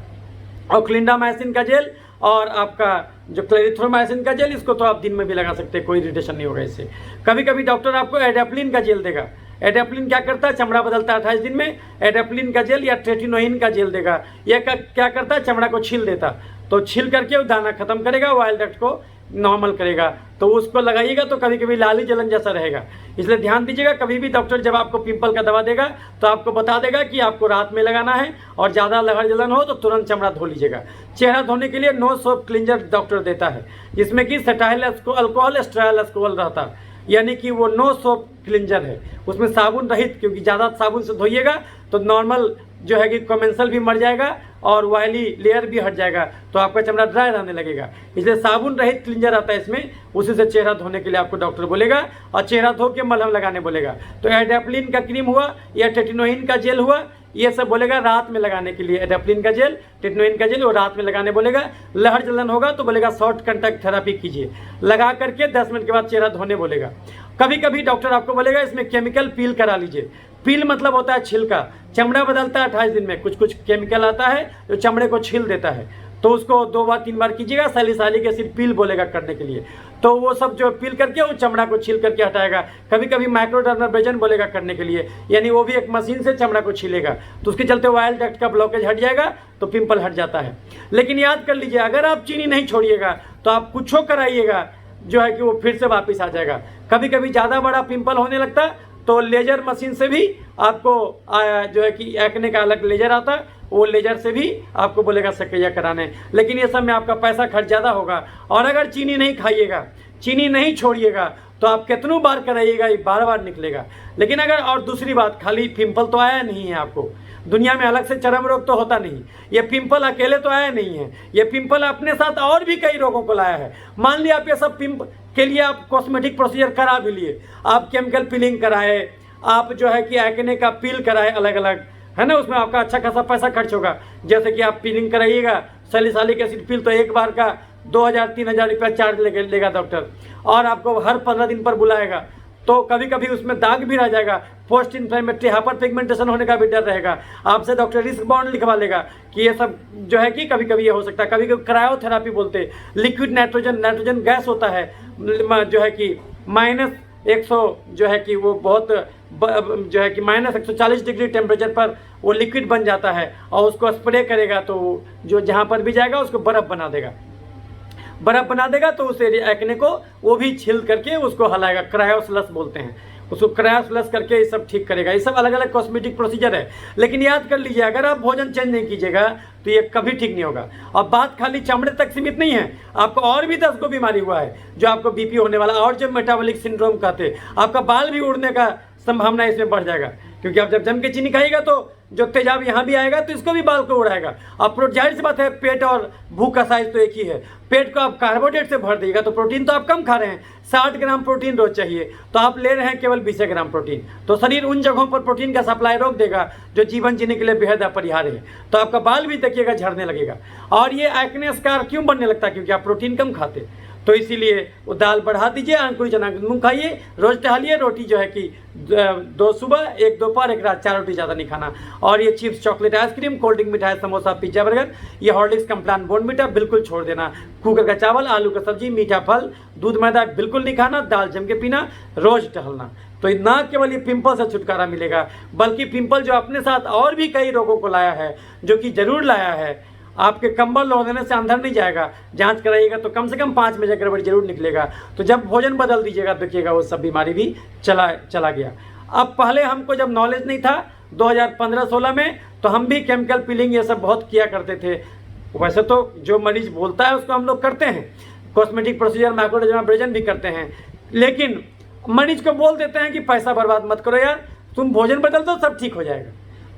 और क्लिंडामाइसिन का जेल और आपका जो क्लैरिथ्रोमाइसिन का जेल, इसको तो आप दिन में भी लगा सकते हैं, कोई इरिटेशन नहीं होगा इससे। कभी कभी डॉक्टर आपको एडाप्लिन का जेल देगा। एडाप्लिन क्या करता है? चमड़ा बदलता है 28 दिन में। एडाप्लिन का जेल या ट्रेटिनोइन का जेल देगा। यह क्या करता है? चमड़ा को छील देता, तो छील करके वो दाना खत्म करेगा, वाइल डक्ट को नॉर्मल करेगा, तो उसको लगाइएगा तो कभी कभी लाली जलन जैसा रहेगा। इसलिए ध्यान दीजिएगा, कभी भी डॉक्टर जब आपको पिंपल का दवा देगा तो आपको बता देगा कि आपको रात में लगाना है, और ज़्यादा लहर जलन हो तो तुरंत चमड़ा धो लीजिएगा। चेहरा धोने के लिए नो सोप क्लिंजर डॉक्टर देता है, जिसमें कि सेटाइल अल्कोहल, स्टेराइल अल्कोहल रहता है, यानी कि वो नो सोप क्लिंजर है, उसमें साबुन रहित, क्योंकि ज़्यादा साबुन से धोइएगा तो नॉर्मल जो है कि कमेंसल भी मर जाएगा और ऑयली लेयर भी हट जाएगा, तो आपका चमड़ा ड्राई रहने लगेगा। इसलिए साबुन रहित क्लींजर आता है इसमें, उसी से चेहरा धोने के लिए आपको डॉक्टर बोलेगा और चेहरा धो के मलहम लगाने बोलेगा। तो एडेप्लिन का क्रीम हुआ या टेटिनोइन का जेल हुआ, ये सब बोलेगा रात में लगाने के लिए। एडेप्लिन का जेल, टेटिनोइन का जेल वो रात में लगाने बोलेगा। लहर जलन होगा तो बोलेगा शॉर्ट कंटैक्ट थेरेपी कीजिए, लगा करके 10 मिनट के बाद चेहरा धोने बोलेगा। कभी कभी डॉक्टर आपको बोलेगा इसमें केमिकल पील करा लीजिए। पील मतलब होता है छिलका, चमड़ा बदलता है 28 दिन में, कुछ कुछ केमिकल आता है जो चमड़े को छील देता है, तो उसको 2 बार 3 बार कीजिएगा। सैलिसाइलिक एसिड पील बोलेगा करने के लिए, तो वो सब जो पील करके वो चमड़ा को छील करके हटाएगा। कभी कभी माइक्रोडर्माब्रेजन बोलेगा करने के लिए, यानी वो भी एक मशीन से चमड़ा को छीलेगा, तो उसके चलते वाइल डक्ट का ब्लॉकेज हट जाएगा तो पिंपल हट जाता है। लेकिन याद कर लीजिए, अगर आप चीनी नहीं छोड़िएगा तो आप कुछ कराइएगा जो है कि वो फिर से वापस आ जाएगा। कभी कभी ज़्यादा बड़ा पिंपल होने लगता है तो लेजर मशीन से भी आपको जो है कि एक्ने का अलग लेजर आता है, वो लेजर से भी आपको बोलेगा सक्रिय कराने। लेकिन ये सब में आपका पैसा खर्च ज़्यादा होगा। और अगर चीनी नहीं खाइएगा, चीनी नहीं छोड़िएगा, तो आप कितनों बार कराइएगा, ये बार बार निकलेगा। लेकिन अगर, और दूसरी बात, खाली पिंपल तो आया नहीं है आपको, दुनिया में अलग से चर्म रोग तो होता नहीं, ये पिंपल अकेले तो आया नहीं है, ये पिंपल अपने साथ और भी कई रोगों को लाया है। मान लिया आप ये सब के लिए आप कॉस्मेटिक प्रोसीजर करा भी लिए, आप केमिकल पीलिंग कराए, आप जो है कि एक्ने का पील कराए अलग अलग, है ना, उसमें आपका अच्छा खासा पैसा खर्च होगा। जैसे कि आप पीलिंग कराइएगा, सैलिसाइलिक एसिड पील, तो एक बार का 2000-3000 रुपया चार्ज लेगा डॉक्टर, और आपको हर 15 दिन पर बुलाएगा। तो कभी कभी उसमें दाग भी रह जाएगा, पोस्ट इन्फ्लेमेटरी हाइपर पिगमेंटेशन होने का भी डर रहेगा। आपसे डॉक्टर रिस्क बॉन्ड लिखवा लेगा कि ये सब जो है कि कभी कभी ये हो सकता है। कभी कभी क्रायोथेरेपी बोलते हैं, लिक्विड नाइट्रोजन गैस होता है जो है कि -100 जो है कि वो बहुत जो है कि -140 डिग्री टेम्परेचर पर वो लिक्विड बन जाता है, और उसको स्प्रे करेगा तो जो जहाँ पर भी जाएगा उसको बर्फ़ बना देगा, तो उस एक्ने को वो भी छिल करके उसको हलाएगा, क्रायोस्लस बोलते हैं उसको, क्रायोस्लस करके ये सब ठीक करेगा। ये सब अलग अलग कॉस्मेटिक प्रोसीजर है। लेकिन याद कर लीजिए, अगर आप भोजन चेंज नहीं कीजिएगा तो ये कभी ठीक नहीं होगा। और बात खाली चमड़े तक सीमित नहीं है, आपको और भी 10 को बीमारी हुआ है, जो आपको बीपी होने वाला, और जो मेटाबॉलिक सिंड्रोम कहते हैं, आपका बाल भी उड़ने का संभावना इसमें बढ़ जाएगा। क्योंकि आप जब जम के चीनी खाइएगा तो जो तेजाब यहाँ भी आएगा तो इसको भी बाल को उड़ाएगा। अब जाहिर सी बात है, पेट और भूख का साइज तो एक ही है। पेट को आप कार्बोहाइड्रेट से भर देगा तो प्रोटीन तो आप कम खा रहे हैं, 60 ग्राम प्रोटीन रोज चाहिए, तो आप ले रहे हैं केवल 20 ग्राम प्रोटीन। तो शरीर उन जगहों पर प्रोटीन का सप्लाई रोक देगा जो जीवन जीने के लिए बेहद अपरिहार्य है। तो आपका बाल भी देखिएगा झड़ने लगेगा। और ये एक्ने स्कार क्यों बनने लगता है? क्योंकि आप प्रोटीन कम खाते। तो इसीलिए वो दाल बढ़ा दीजिए, अंकुरित चना मूंग खाइए, रोज टहलिए, रोटी जो है कि 2 सुबह 1 दोपहर 1 रात, 4 रोटी ज़्यादा नहीं खाना। और ये chips, chocolate, ice cream, cold drink, मिठाई, समोसा, पिज्जा, बर्गर, ये हॉर्लिक्स, कम्प्लान, बोर्नविटा बिल्कुल छोड़ देना। कुकर का चावल, आलू का सब्जी, मीठा फल, दूध, मैदा बिल्कुल नहीं खाना, दाल जम के पीना, रोज टहलना। तो ना केवल ये पिंपल से छुटकारा मिलेगा, बल्कि पिंपल जो अपने साथ और भी कई रोगों को लाया है, जो कि जरूर लाया है। आपके कंबल ओढ़ने से अंदर नहीं जाएगा, जांच कराइएगा तो कम से कम 5 में गड़बड़ी जरूर निकलेगा। तो जब भोजन बदल दीजिएगा, देखिएगा वो सब बीमारी भी चला गया। अब पहले हमको जब नॉलेज नहीं था 2015-16 में, तो हम भी केमिकल पीलिंग ये सब बहुत किया करते थे। वैसे तो जो मरीज बोलता है उसको हम लोग करते हैं, कॉस्मेटिक प्रोसीजर, माइक्रोडर्माब्रेजन भी करते हैं, लेकिन मरीज को बोल देते हैं कि पैसा बर्बाद मत करो यार, तुम भोजन बदल दो सब ठीक हो जाएगा।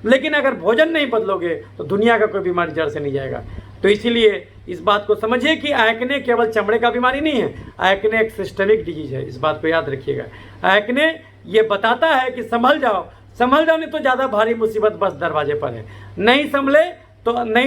लेकिन अगर भोजन नहीं बदलोगे तो दुनिया का कोई बीमारी जड़ से नहीं जाएगा। तो इसीलिए इस बात को समझिए कि एक्ने केवल चमड़े का बीमारी नहीं है, एक्ने एक सिस्टमिक डिजीज है। इस बात को याद रखिएगा। एक्ने ये बताता है कि संभल जाओ नहीं तो ज़्यादा भारी मुसीबत बस दरवाजे पर है। नहीं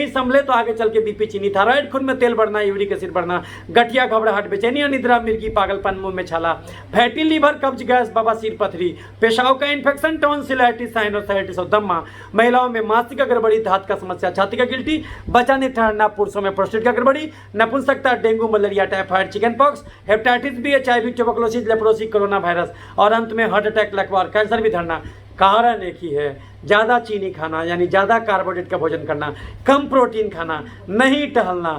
संभले तो आगे चल के बीपी, चीनी, थायराइड, खून में तेल बढ़ना, यूरिक एसिड बढ़ना, गठिया, घबराहट, बेचैनी, अनिद्रा, मिर्गी, पागलपन, मुंह में छाला, फैटी लीवर, कब्ज, गैस, बवासीर, पथरी, पेशाब का इन्फेक्शन, टॉन्सिलाइटिस, साइनोसाइटिस और दम्मा, महिलाओं में मासिक का गड़बड़ी, धात का समस्या, छाती का गिल्टी, बच्चा नहीं ठहरना, पुरुषों में प्रोस्टेट का गड़बड़ी, नपुंसकता, dengue, malaria, typhoid, chicken pox, hepatitis B, HIV, tuberculosis, leprosis, corona virus, और अंत में हार्ट अटैक, लकवा और कैंसर भी धरना। कारण एक ही है, ज़्यादा चीनी खाना, यानी ज़्यादा कार्बोहाइड्रेट का भोजन करना, कम प्रोटीन खाना, नहीं टहलना,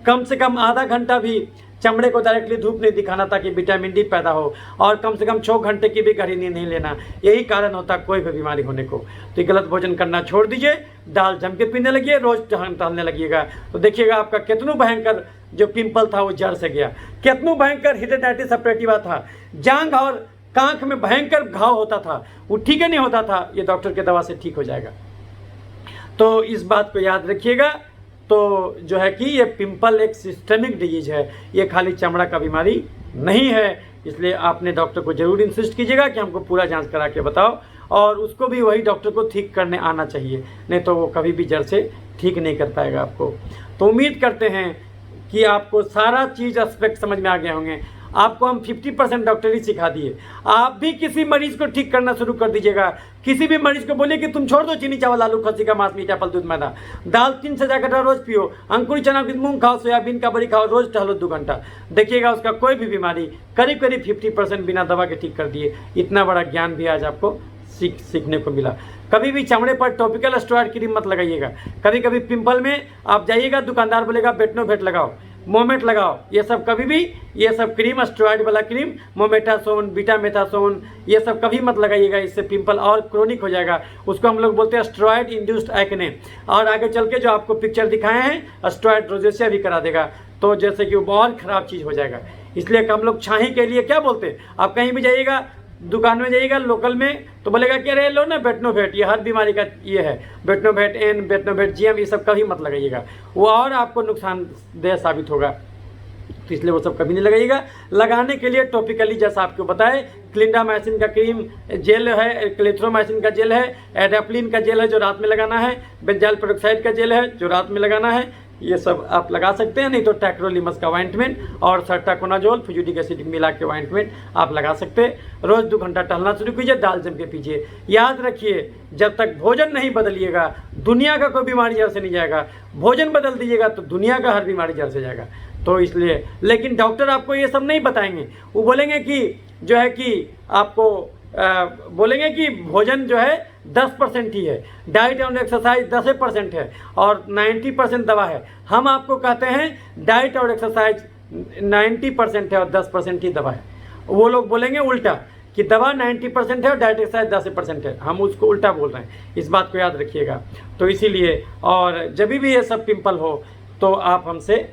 कम से कम आधा घंटा भी चमड़े को डायरेक्टली धूप नहीं दिखाना ताकि विटामिन डी पैदा हो, और कम से कम 6 घंटे की भी गहरी नींद नहीं लेना। यही कारण होता है कोई भी बीमारी होने को। तो गलत भोजन करना छोड़ दीजिए, दाल जम के पीने लगिए, रोज टहलने लगिएगा, तो देखिएगा आपका कितनों भयंकर जो पिंपल था वो जड़ से गया, कितनों भयंकर हिडेटाइटिस सप्रेटिवा था, जांघ और कांख में भयंकर घाव होता था, वो ठीक नहीं होता था, ये डॉक्टर के दवा से ठीक हो जाएगा। तो इस बात को याद रखिएगा। तो जो है कि ये पिंपल एक सिस्टमिक डिजीज है, ये खाली चमड़ा का बीमारी नहीं है। इसलिए आपने डॉक्टर को जरूर इंसिस्ट कीजिएगा कि हमको पूरा जांच करा के बताओ, और उसको भी वही डॉक्टर को ठीक करने आना चाहिए, नहीं तो वो कभी भी जड़ से ठीक नहीं कर पाएगा आपको। तो उम्मीद करते हैं कि आपको सारा चीज़ एस्पेक्ट समझ में आ गए होंगे। आपको हम 50% डॉक्टरी सिखा दिए, आप भी किसी मरीज को ठीक करना शुरू कर दीजिएगा। किसी भी मरीज को बोलिए कि तुम छोड़ दो चीनी चावल आलू खस्सी का मांस मीठा फल दूध मैदा, दाल 3 से जाकर रोज पियो, अंकुरी चना की मूंग खाओ, सोयाबीन का बड़ी खाओ, रोज टहलो 2 घंटा, देखिएगा उसका कोई भी बीमारी करीब करीब 50% बिना दवा के ठीक कर दिए। इतना बड़ा ज्ञान भी आज आपको सीखने को मिला। कभी भी चमड़े पर टॉपिकल स्टेरॉइड क्रीम मत लगाइएगा। कभी कभी पिंपल में आप जाइएगा, दुकानदार बोलेगा बेटनोवेट लगाओ, मोमेट लगाओ, ये सब कभी भी, ये सब क्रीम स्टेरॉइड वाला क्रीम, मोमेटासोन, बीटामेथासोन, ये सब कभी मत लगाइएगा। इससे पिंपल और क्रोनिक हो जाएगा। उसको हम लोग बोलते हैं स्टेरॉइड इंड्यूस्ड एक्ने, और आगे चल के जो आपको पिक्चर दिखाए हैं स्टेरॉइड रोजेसिया भी करा देगा। तो जैसे कि वो बहुत ख़राब चीज़ हो जाएगा। इसलिए हम लोग छाही के लिए क्या बोलते हैं, आप कहीं भी जाइएगा, दुकान में जाइएगा लोकल में, तो बोलेगा कि अरे लो ना बेटनोवेट, ये हर बीमारी का ये है, बेटनोवेट एन, बेटनोवेट जीएम, ये सब कभी मत लगाइएगा, वो और आपको नुकसानदेह साबित होगा। तो इसलिए वो सब कभी नहीं लगाइएगा। लगाने के लिए टॉपिकली जैसा आपको बताए, क्लिंडामाइसिन का क्रीम जेल है, क्लेथ्रोमाइसिन का जेल है, एडाप्लिन का जेल है जो रात में लगाना है, बेंजाइल पेरोक्साइड का जेल है जो रात में लगाना है, ये सब आप लगा सकते हैं। नहीं तो टैक्रोलिमस का ऑइंटमेंट और सर्टाकोनाजोल फ्यूजिक एसिड मिला के ऑइंटमेंट आप लगा सकते हैं। रोज़ 2 घंटा टहलना शुरू कीजिए, दाल जम के पीजिए। याद रखिए, जब तक भोजन नहीं बदलिएगा दुनिया का कोई बीमारी जड़ से नहीं जाएगा। भोजन बदल दीजिएगा तो दुनिया का हर बीमारी जड़ से जाएगा। तो इसलिए, लेकिन डॉक्टर आपको ये सब नहीं बताएंगे। वो बोलेंगे कि जो है कि आपको बोलेंगे कि भोजन जो है 10% ही है, डाइट और एक्सरसाइज 10% है, और 90% दवा है। हम आपको कहते हैं डाइट और एक्सरसाइज 90% है और 10% ही दवा है। वो लोग बोलेंगे उल्टा कि दवा 90% है और डाइट एक्सरसाइज 10% है। हम उसको उल्टा बोल रहे हैं, इस बात को याद रखिएगा। तो इसीलिए, और जब भी ये सब पिंपल हो तो आप हमसे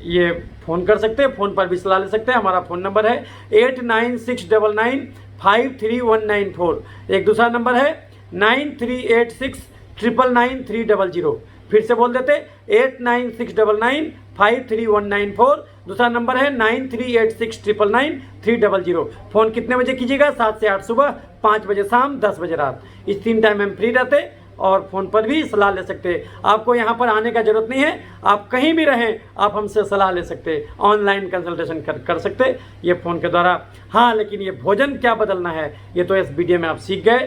ये फ़ोन कर सकते हैं, फ़ोन पर भी सलाह ले सकते हैं। हमारा फ़ोन नंबर है 8969953194। एक दूसरा नंबर है 9386999300। फिर से बोल देते 8969953194। दूसरा नंबर है 9386999300। फ़ोन कितने बजे कीजिएगा? 7 से 8 सुबह, 5 बजे शाम, 10 बजे रात। इस 3 टाइम हम फ्री रहते और फ़ोन पर भी सलाह ले सकते हैं। आपको यहाँ पर आने का ज़रूरत नहीं है, आप कहीं भी रहें आप हमसे सलाह ले सकते हैं, ऑनलाइन कंसल्टेशन कर सकते हैं ये फ़ोन के द्वारा। हाँ, लेकिन ये भोजन क्या बदलना है ये तो इस वीडियो में आप सीख गए।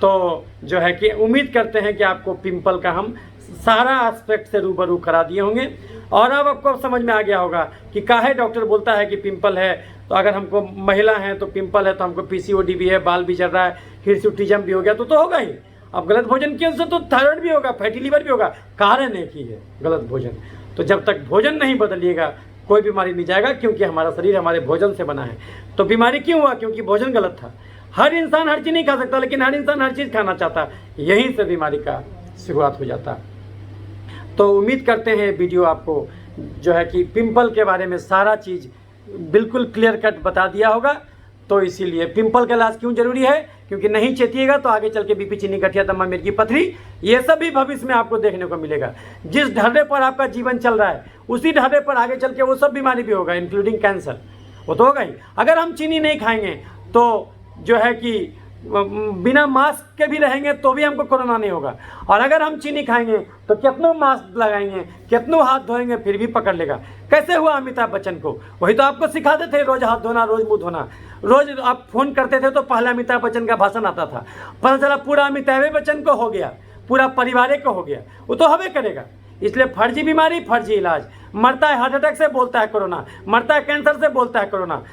तो जो है कि उम्मीद करते हैं कि आपको पिंपल का हम सारा एस्पेक्ट से रूबरू करा दिए होंगे, और अब आपको समझ में आ गया होगा कि काहे डॉक्टर बोलता है कि पिंपल है। तो अगर हमको महिला हैं तो पिंपल है, तो हमको पीसीओडी भी है, बाल भी चल रहा है, हिरसुटिज्म भी हो गया तो होगा ही। अब गलत भोजन की वजह से तो थायराइड भी होगा, फैटी लीवर भी होगा, कारण एक ही है, गलत भोजन। तो जब तक भोजन नहीं बदलिएगा कोई बीमारी नहीं जाएगा, क्योंकि हमारा शरीर हमारे भोजन से बना है। तो बीमारी क्यों हुआ? क्योंकि भोजन गलत था। हर इंसान हर चीज़ नहीं खा सकता, लेकिन हर इंसान हर चीज़ खाना चाहता, यहीं से बीमारी का शुरुआत हो जाता। तो उम्मीद करते हैं वीडियो आपको जो है कि पिंपल के बारे में सारा चीज़ बिल्कुल क्लियर कट बता दिया होगा। तो इसीलिए पिंपल का इलाज क्यों जरूरी है? क्योंकि नहीं चेतिएगा तो आगे चल के बीपी, चीनी, गठिया, दमा, मिर्गी, पथरी, ये सब भी भविष्य में आपको देखने को मिलेगा। जिस ढर्रे पर आपका जीवन चल रहा है उसी ढर्रे पर आगे चल के वो सब बीमारी भी होगा, इंक्लूडिंग कैंसर, वो तो होगा ही। अगर हम चीनी नहीं खाएंगे तो जो है कि बिना मास्क के भी रहेंगे तो भी हमको कोरोना नहीं होगा, और अगर हम चीनी खाएंगे तो कितनों मास्क लगाएंगे, कितनों हाथ धोएंगे, फिर भी पकड़ लेगा। कैसे हुआ अमिताभ बच्चन को? वही तो आपको सिखाते थे, रोज हाथ धोना, रोज मुंह धोना। रोज आप फोन करते थे तो पहले अमिताभ बच्चन का भाषण आता था, पता चला पूरा अमिताभ बच्चन को हो गया, पूरा परिवार को हो गया, वो तो हमें करेगा। इसलिए फर्जी बीमारी, फर्जी इलाज। मरता है हार्ट अटैक से, बोलता है कोरोना, मरता है कैंसर से, बोलता है कोरोना।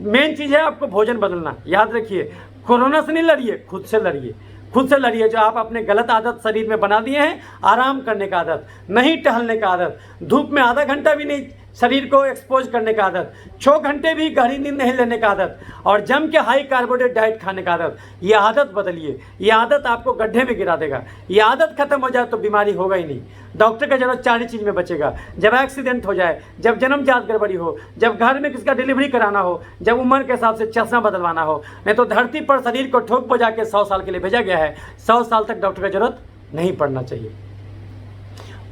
मेन चीज़ है आपको भोजन बदलना। याद रखिए, कोरोना से नहीं लड़िए, खुद से लड़िए, खुद से लड़िए। जो आप अपने गलत आदत शरीर में बना दिए हैं, आराम करने का आदत, नहीं टहलने का आदत, धूप में आधा घंटा भी नहीं शरीर को एक्सपोज करने का आदत, 6 घंटे भी गहरी नींद नहीं लेने का आदत, और जम के हाई कार्बोहाइड्रेट डाइट खाने का आदत, ये आदत बदलिए। ये आदत आपको गड्ढे में गिरा देगा। ये आदत खत्म हो जाए तो बीमारी होगा ही नहीं। डॉक्टर का जरूरत 4 ही चीज़ में बचेगा: जब एक्सीडेंट हो जाए, जब जन्मजात गड़बड़ी हो, जब घर में किसका डिलीवरी कराना हो, जब उम्र के हिसाब से चश्मा बदलवाना हो। नहीं तो धरती पर शरीर को ठोक बजा के 100 साल के लिए भेजा गया है, 100 साल तक डॉक्टर की जरूरत नहीं पड़ना चाहिए।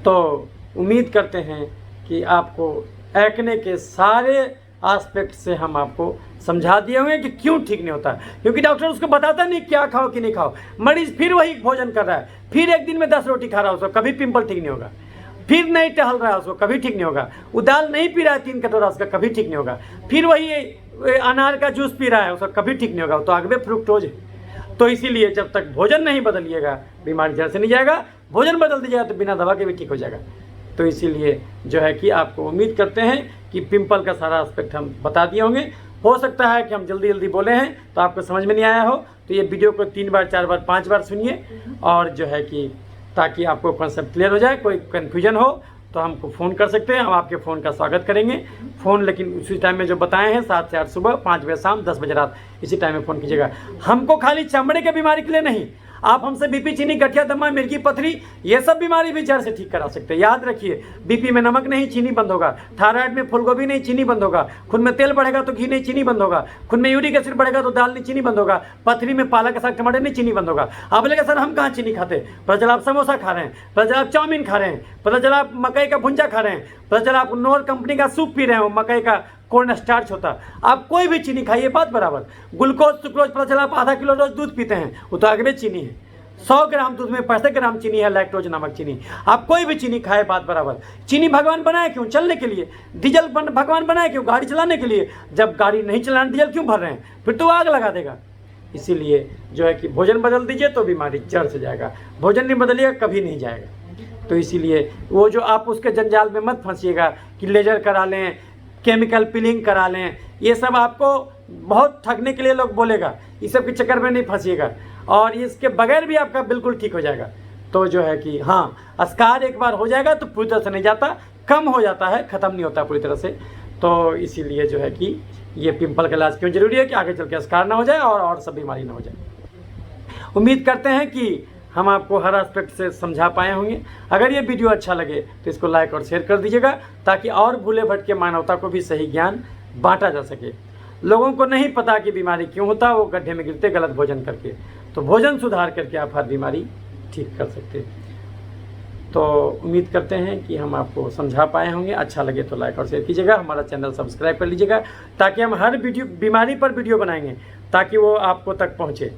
तो उम्मीद करते हैं कि आपको एक्ने के सारे एस्पेक्ट से हम आपको समझा दिए होंगे कि क्यों ठीक नहीं होता, क्योंकि डॉक्टर उसको बताता नहीं क्या खाओ कि नहीं खाओ। मरीज फिर वही भोजन कर रहा है, फिर एक दिन में 10 रोटी खा रहा है, उसको कभी पिंपल ठीक नहीं होगा। फिर नहीं टहल रहा है, उसको कभी ठीक नहीं होगा। वो दाल नहीं पी रहा है 3 कटोरा, उसका कभी ठीक नहीं होगा। फिर वही अनार का जूस पी रहा है, उसका कभी ठीक नहीं होगा। तो आगे फ्रुक्टोज है। तो इसीलिए जब तक भोजन नहीं बदलिएगा बीमारी जड़ से नहीं जाएगा। भोजन बदल दीजिएगा तो बिना दवा के भी ठीक हो जाएगा। तो इसीलिए जो है कि आपको उम्मीद करते हैं कि पिंपल का सारा एस्पेक्ट हम बता दिए होंगे। हो सकता है कि हम जल्दी बोले हैं तो आपको समझ में नहीं आया हो, तो ये वीडियो को 3 बार 4 बार 5 बार सुनिए, और जो है कि ताकि आपको कॉन्सेप्ट क्लियर हो जाए। कोई कन्फ्यूजन हो तो हमको फ़ोन कर सकते हैं, हम आपके फ़ोन का स्वागत करेंगे। फ़ोन लेकिन उसी टाइम में जो बताए हैं 7 से 8 सुबह, 5 बजे शाम, 10 बजे रात, इसी टाइम में फ़ोन कीजिएगा। हमको खाली चमड़े के बीमारी के लिए नहीं, आप हमसे बीपी, चीनी, गठिया, दमा, मिर्गी, पथरी, ये सब बीमारी भी जड़ से ठीक करा सकते हैं। याद रखिए, बीपी में नमक नहीं, चीनी बंद होगा। थायराइड में फूलगोभी नहीं, चीनी बंद होगा। खून में तेल बढ़ेगा तो घी नहीं, चीनी बंद होगा। खून में यूरिक एसिड बढ़ेगा तो दाल नहीं, चीनी बंद होगा। पथरी में पालक के साग, टमाटर नहीं, चीनी बंद होगा। आप बोलेगा सर हम कहाँ चीनी खाते, पता चला आप समोसा खा रहे हैं, पता चला आप चाउमीन खा रहे हैं, पता चला आप मकई का भुंजा खा रहे हैं, पता चला आप नोर कंपनी का सूप पी रहे हो, मकई का कॉर्न स्टार्च होता। आप कोई भी चीनी खाइए, बात बराबर। ग्लूकोज, सुक्रोज, पता चला आप आधा किलो रोज दूध पीते हैं, वो तो आगे में चीनी है। 100 ग्राम दूध में 65 ग्राम चीनी है, लैक्टोज नामक चीनी। आप कोई भी चीनी खाए, बात बराबर। चीनी भगवान बनाए क्यों? चलने के लिए। डीजल भगवान बनाए क्यों? गाड़ी चलाने के लिए। जब गाड़ी नहीं चलाने डीजल क्यों भर रहे हैं? फिर तो आग लगा देगा। इसीलिए जो है कि भोजन बदल दीजिए तो बीमारी जड़ से जाएगा। भोजन नहीं बदलिएगा कभी नहीं जाएगा। तो इसीलिए वो जो आप उसके जंजाल में मत फंसिएगा कि लेजर करा लें, केमिकल पीलिंग करा लें, ये सब आपको बहुत ठगने के लिए लोग बोलेगा। इस सब के चक्कर में नहीं फंसिएगा, और इसके बगैर भी आपका बिल्कुल ठीक हो जाएगा। तो जो है कि हाँ, अस्कार एक बार हो जाएगा तो पूरी तरह से नहीं जाता, कम हो जाता है, ख़त्म नहीं होता पूरी तरह से। तो इसीलिए जो है कि ये पिंपल का इलाज क्यों जरूरी है कि आगे चल के अस्कार ना हो जाए और सब बीमारी ना हो जाए। उम्मीद करते हैं कि हम आपको हर एस्पेक्ट से समझा पाए होंगे। अगर ये वीडियो अच्छा लगे तो इसको लाइक और शेयर कर दीजिएगा, ताकि और भूले भटके मानवता को भी सही ज्ञान बांटा जा सके। लोगों को नहीं पता कि बीमारी क्यों होता, वो गड्ढे में गिरते गलत भोजन करके। तो भोजन सुधार करके आप हर बीमारी ठीक कर सकते हैं। तो उम्मीद करते हैं कि हम आपको समझा पाए होंगे। अच्छा लगे तो लाइक और शेयर कीजिएगा, हमारा चैनल सब्सक्राइब कर लीजिएगा, ताकि हम हर बीमारी पर वीडियो बनाएंगे ताकि वो आपको तक पहुँचे।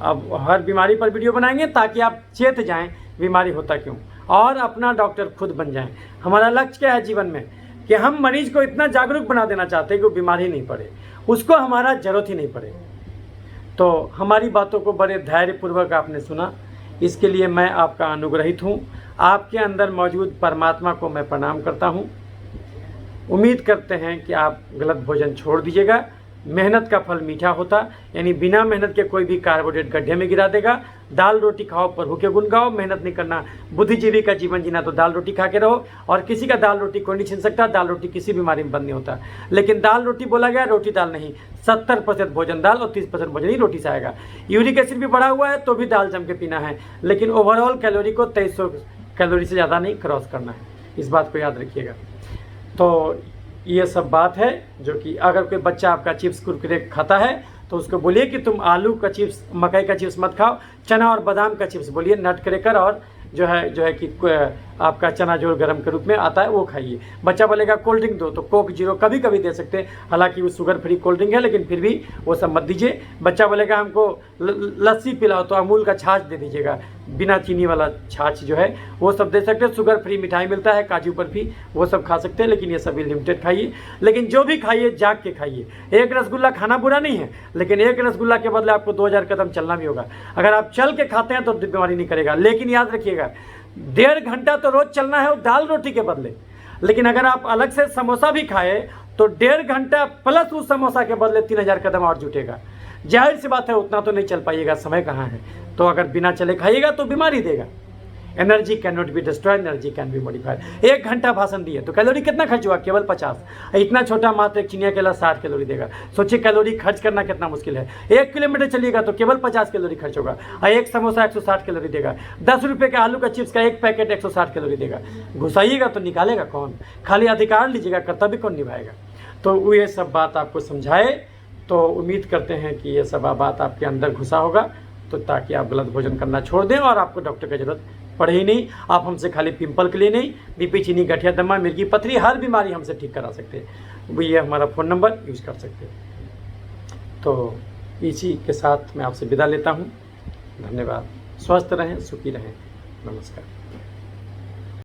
अब हर बीमारी पर वीडियो बनाएंगे ताकि आप चेत जाएं बीमारी होता क्यों, और अपना डॉक्टर खुद बन जाएं। हमारा लक्ष्य क्या है जीवन में कि हम मरीज को इतना जागरूक बना देना चाहते हैं कि वो बीमारी नहीं पड़े, उसको हमारा जरूरत ही नहीं पड़े। तो हमारी बातों को बड़े धैर्यपूर्वक आपने सुना, इसके लिए मैं आपका अनुग्रहित हूँ। आपके अंदर मौजूद परमात्मा को मैं प्रणाम करता हूँ। उम्मीद करते हैं कि आप गलत भोजन छोड़ दीजिएगा। मेहनत का फल मीठा होता, यानी बिना मेहनत के कोई भी कार्बोहाइड्रेट गड्ढे में गिरा देगा। दाल रोटी खाओ, प्रभु के गुण गाओ। मेहनत नहीं करना, बुद्धिजीवी का जीवन जीना, तो दाल रोटी खा के रहो। और किसी का दाल रोटी कोई नहीं छीन सकता। दाल रोटी किसी बीमारी में बंद नहीं होता। लेकिन दाल रोटी बोला गया, रोटी दाल नहीं। 70% भोजन दाल और 30% भोजन ही रोटी से आएगा। यूरिक एसिड भी बढ़ा हुआ है तो भी दाल जम के पीना है, लेकिन ओवरऑल कैलोरी को 2300 कैलोरी से ज़्यादा नहीं क्रॉस करना है। इस बात को याद रखिएगा। तो ये सब बात है जो कि अगर कोई बच्चा आपका चिप्स कुरकुरे खाता है तो उसको बोलिए कि तुम आलू का चिप्स, मकई का चिप्स मत खाओ, चना और बादाम का चिप्स बोलिए, नट क्रैकर और जो है कि आपका चना जोर गरम के रूप में आता है वो खाइए। बच्चा बोलेगा कोल्ड ड्रिंक दो, तो कोक जीरो कभी कभी दे सकते हैं, हालांकि वो शुगर फ्री कोल्ड ड्रिंक है, लेकिन फिर भी वो सब मत दीजिए। बच्चा बोलेगा हमको लस्सी पिलाओ, तो अमूल का छाछ दे दीजिएगा, बिना चीनी वाला छाछ जो है वो सब दे सकते हैं। शुगर फ्री मिठाई मिलता है, काजू बर्फी, वो सब खा सकते हैं, लेकिन ये सभी लिमिटेड खाइए। लेकिन जो भी खाइए जाग के खाइए। एक रसगुल्ला खाना बुरा नहीं है, लेकिन एक रसगुल्ला के बदले आपको 2000 कदम चलना भी होगा। अगर आप चल के खाते हैं तो बीमारी नहीं करेगा, लेकिन याद रखिएगा 1.5 घंटा तो रोज चलना है दाल रोटी के बदले। लेकिन अगर आप अलग से समोसा भी खाए तो 1.5 घंटा प्लस उस समोसा के बदले 3000 कदम और जुटेगा। जाहिर सी बात है उतना तो नहीं चल पाइएगा, समय कहाँ है। तो अगर बिना चले खाइएगा तो बीमारी देगा। Energy can not be destroyed, energy can be modified. 1 घंटा भाषण दिए तो कैलोरी कितना खर्च हुआ? केवल 50। इतना छोटा मात्र एक चिनिया केला 60 कैलोरी देगा। सोचिए कैलोरी खर्च करना कितना मुश्किल है। 1 किलोमीटर चलिएगा तो केवल 50 कैलोरी खर्च होगा, और एक समोसा 160 कैलोरी देगा। 10 रुपये के आलू का चिप्स का एक पैकेट 160 कैलोरी देगा। घुसाइएगा तो निकालेगा कौन? खाली अधिकार लीजिएगा, कर्तव्य कौन निभाएगा? तो ये सब बात आपको समझाए, तो उम्मीद करते हैं कि ये सब बात आपके अंदर घुसा होगा, तो ताकि आप गलत भोजन करना छोड़ दें और आपको डॉक्टर की जरूरत पढ़े ही नहीं। आप हमसे खाली पिंपल के लिए नहीं, बीपी, चीनी, गठिया, दमा, मिर्गी, पथरी, हर बीमारी हमसे ठीक करा सकते हैं। वो ये हमारा फ़ोन नंबर यूज़ कर सकते हैं। तो इसी के साथ मैं आपसे विदा लेता हूँ। धन्यवाद। स्वस्थ रहें, सुखी रहें। नमस्कार।